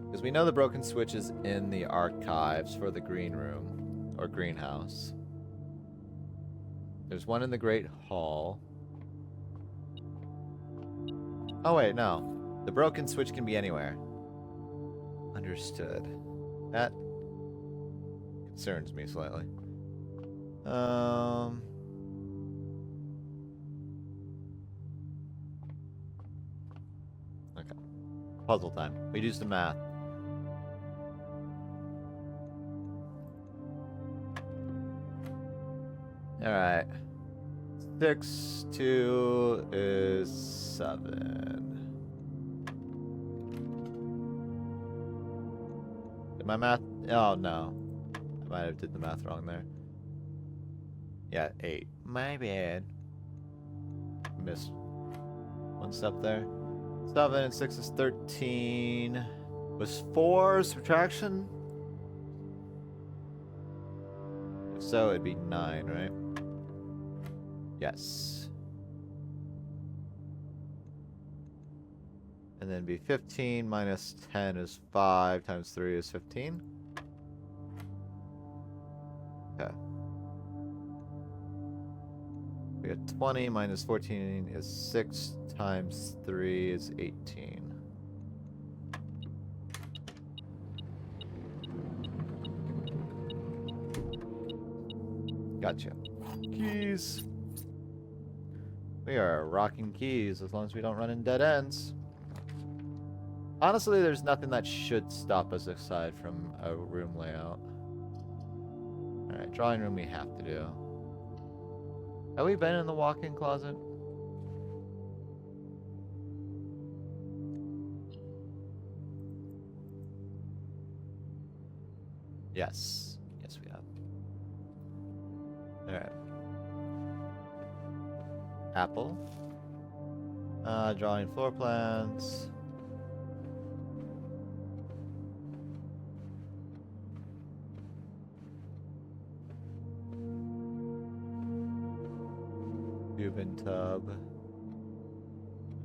Because we know the broken switch is in the archives for the green room. Or greenhouse. There's one in the Great Hall. Oh wait, no. The broken switch can be anywhere. Understood. That concerns me slightly. Okay. Puzzle time. We do some math. Alright. 6, 2 is 7. Did my math... Oh, no. I might have did the math wrong there. Yeah, 8. My bad. Missed one step there. 7 and 6 is 13. Was 4 subtraction? If so, it'd be 9, right? Yes. And then be 15 minus 10 is 5 times 3 is 15. Okay. We got 20 minus 14 is 6 times 3 is 18. Gotcha. Keys. We are rocking keys as long as we don't run in dead ends. Honestly, there's nothing that should stop us aside from a room layout. Alright, drawing room we have to do. Have we been in the walk-in closet? Yes. Yes, we have. Alright. Apple. Drawing floor plans. Tube and tub.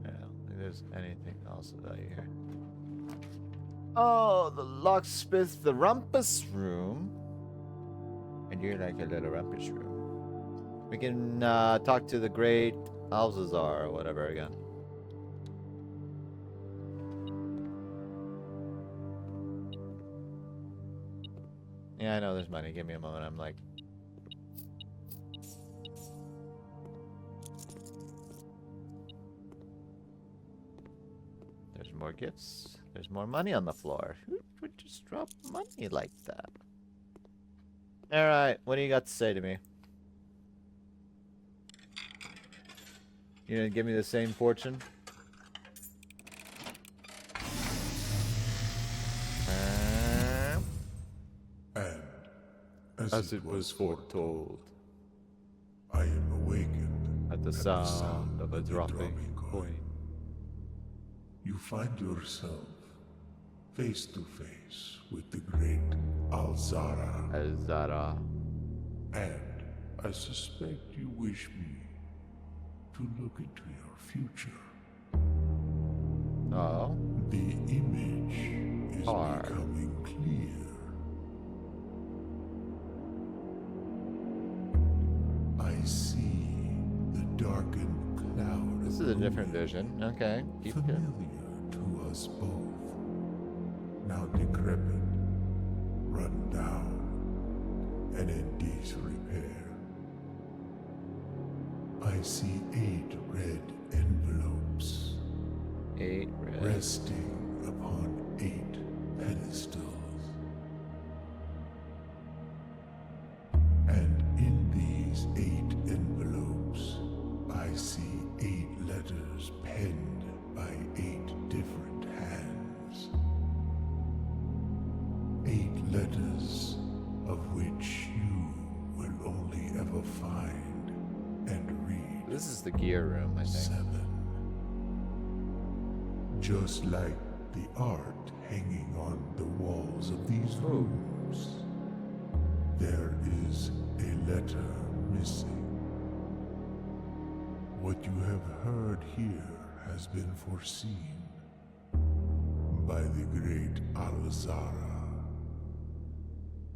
I don't think there's anything else of value here. Oh, the locksmith, the rumpus room. And you're like a little rumpus room. We can talk to the great Alzazar or whatever again. Yeah, I know there's money. Give me a moment. I'm like... There's more gifts. There's more money on the floor. Who would just drop money like that? Alright, what do you got to say to me? You gonna give me the same fortune? as it was foretold. I am awakened At the sound of a dropping coin. You find yourself face to face with the great Alzara, Azara. and I suspect you wish me to look into your future. Oh. The image is Hard. becoming clear. I see the darkened cloud. This is a different vision. Okay. Keep it. Familiar to us both. Now decrepit, run down, and in disrepair. I see 8 red envelopes 8 red. resting upon 8 pedestals. And in these 8 envelopes, I see 8 letters penned by 8 different hands. 8 letters of which you will only ever find and read This is the gear room, I think. 7. Just like the art hanging on the walls of these rooms, there is a letter missing. What you have heard here has been foreseen by the great Alzara.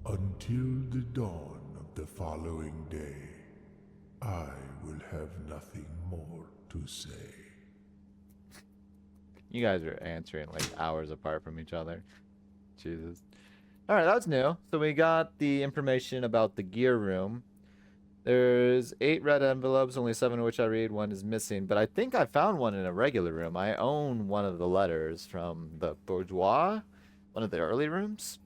Until the dawn of the following day, I will have nothing more to say. You guys are answering like hours apart from each other. Jesus. Alright, that's new. So we got the information about the gear room. There's 8 red envelopes, only 7 of which I read. 1 is missing, but I think I found one in a regular room. I own one of the letters from the bourgeois, one of the early rooms.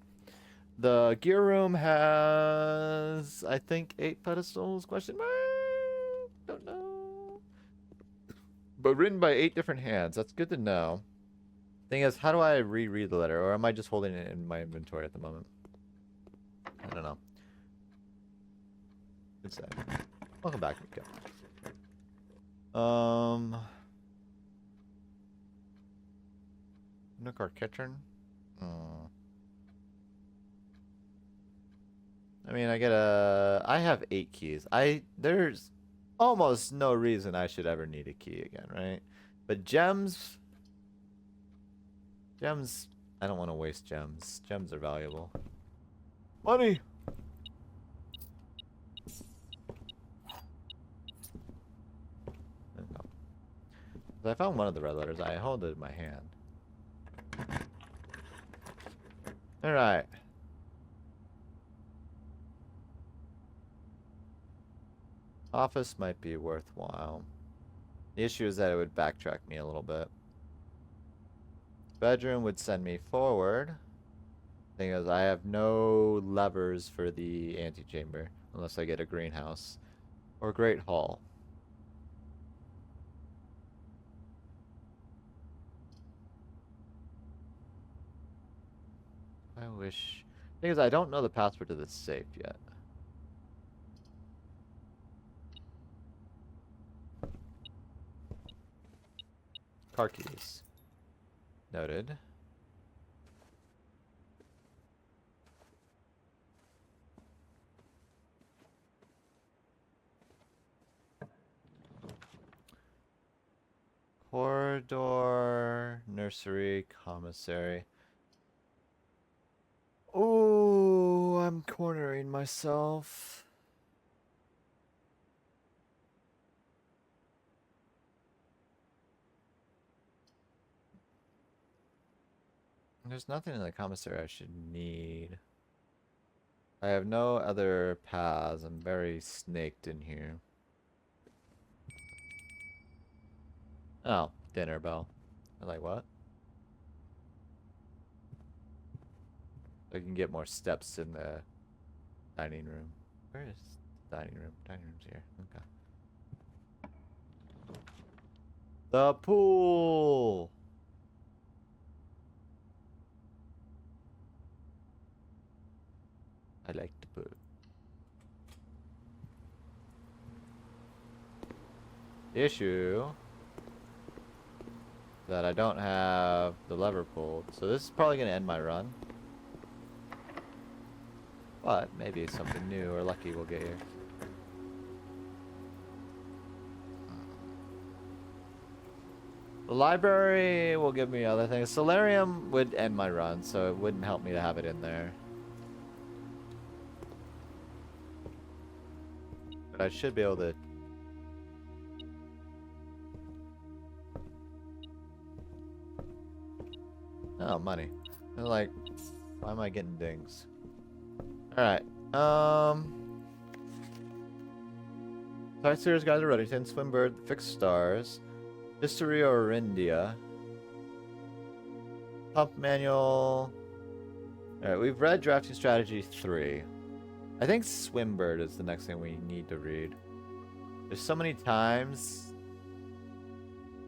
The gear room has, I think, 8 pedestals, question mark? Don't know. But written by 8 different hands. That's good to know. Thing is, how do I reread the letter? Or am I just holding it in my inventory at the moment? I don't know. Good say. Welcome back, Mika. Nook or kitchen? I mean, I have 8 keys. There's almost no reason I should ever need a key again, right? But gems, I don't want to waste gems. Gems are valuable. Money! I found one of the red letters. I hold it in my hand. Alright. Office might be worthwhile. The issue is that it would backtrack me a little bit. Bedroom would send me forward. Thing is, I have no levers for the antechamber unless I get a greenhouse or great hall. I wish. Thing is, I don't know the password to this safe yet. Car keys. Noted. Corridor, nursery, commissary. Oh, I'm cornering myself. There's nothing in the commissary I should need. I have no other paths. I'm very snaked in here. Oh, dinner bell. I'm like, what? I can get more steps in the dining room. Where is the dining room? Dining room's here. Okay. The pool! I like the pool. issue that I don't have the lever pulled. So this is probably going to end my run. But maybe something new or lucky we'll get here. The library will give me other things. Solarium would end my run, so it wouldn't help me to have it in there. But I should be able to... Oh, money. I'm like, why am I getting dings? Alright, Sightseers Guide to Reddington, Swimbird, Fixed Stars, History or India, Pump Manual. Alright, we've read Drafting Strategy 3. I think Swimbird is the next thing we need to read. There's so many times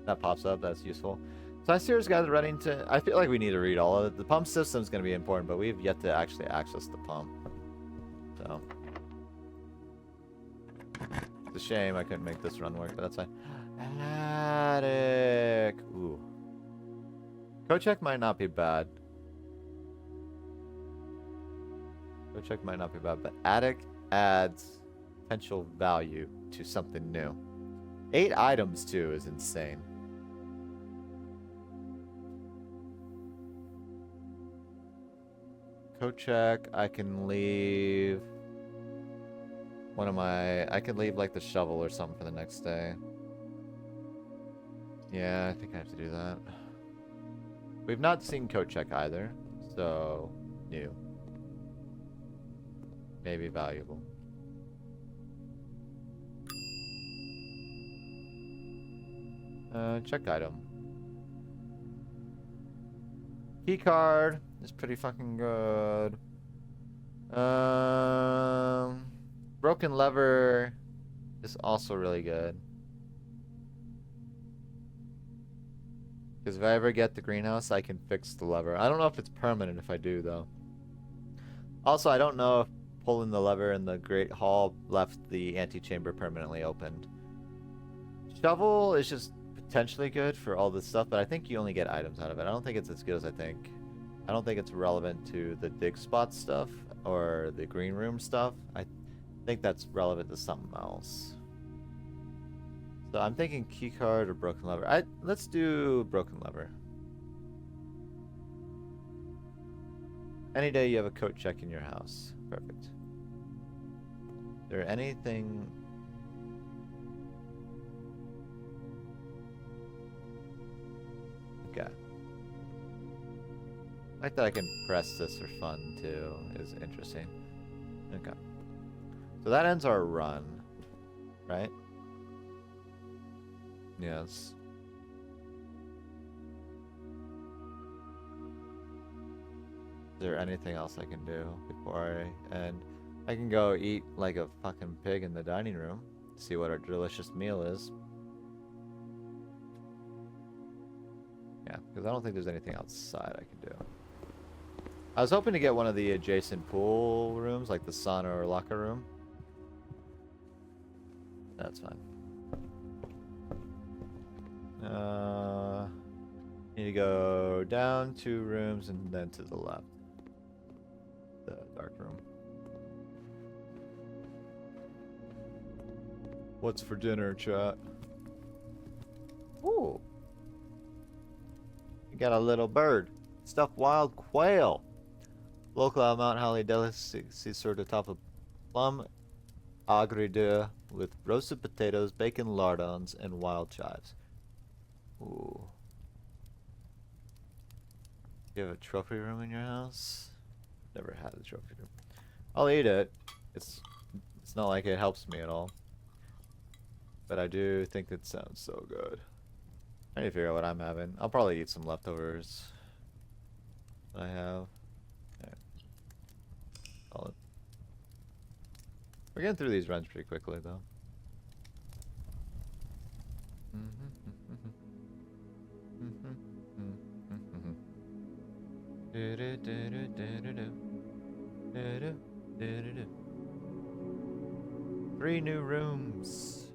that pops up, that's useful. Sightseers Guide to Reddington, I feel like we need to read all of it. The pump system is going to be important, but we've yet to actually access the pump. So it's a shame I couldn't make this run work, but that's fine. Attic. Ooh. Code check might not be bad. Code check might not be bad, but attic adds potential value to something new. 8 items too is insane. Code check, I can leave one of my... I can leave like the shovel or something for the next day. Yeah, I think I have to do that. We've not seen code check either, so new. Maybe valuable. Check item. Key card is pretty fucking good. Broken lever is also really good. Because if I ever get the greenhouse, I can fix the lever. I don't know if it's permanent if I do, though. Also, I don't know if pulling the lever in the Great Hall left the antechamber permanently opened. Shovel is just potentially good for all this stuff, but I think you only get items out of it. I don't think it's as good as I think. I don't think it's relevant to the dig spot stuff or the green room stuff. I think that's relevant to something else. So I'm thinking keycard or broken lever. Let's do broken lever. Any day you have a coat check in your house. Perfect. Is there anything... Okay. I like that I can press this for fun too. Is interesting. Okay. So that ends our run, right? Yes. Is there anything else I can do before I end? I can go eat like a fucking pig in the dining room. See what our delicious meal is. Yeah, because I don't think there's anything outside I can do. I was hoping to get one of the adjacent pool rooms, like the sauna or locker room. That's fine. Need to go down 2 rooms and then to the left. The dark room. What's for dinner, chat? Ooh. You got a little bird. Stuffed wild quail. Local Mount Holly delicacy served atop of plum agri-deux with roasted potatoes, bacon lardons, and wild chives. Ooh. You have a trophy room in your house? Never had a trophy room. I'll eat it. It's not like it helps me at all. But I do think it sounds so good. I need to figure out what I'm having. I'll probably eat some leftovers that I have. Alright. Solid. We're getting through these runs pretty quickly though. Three new rooms.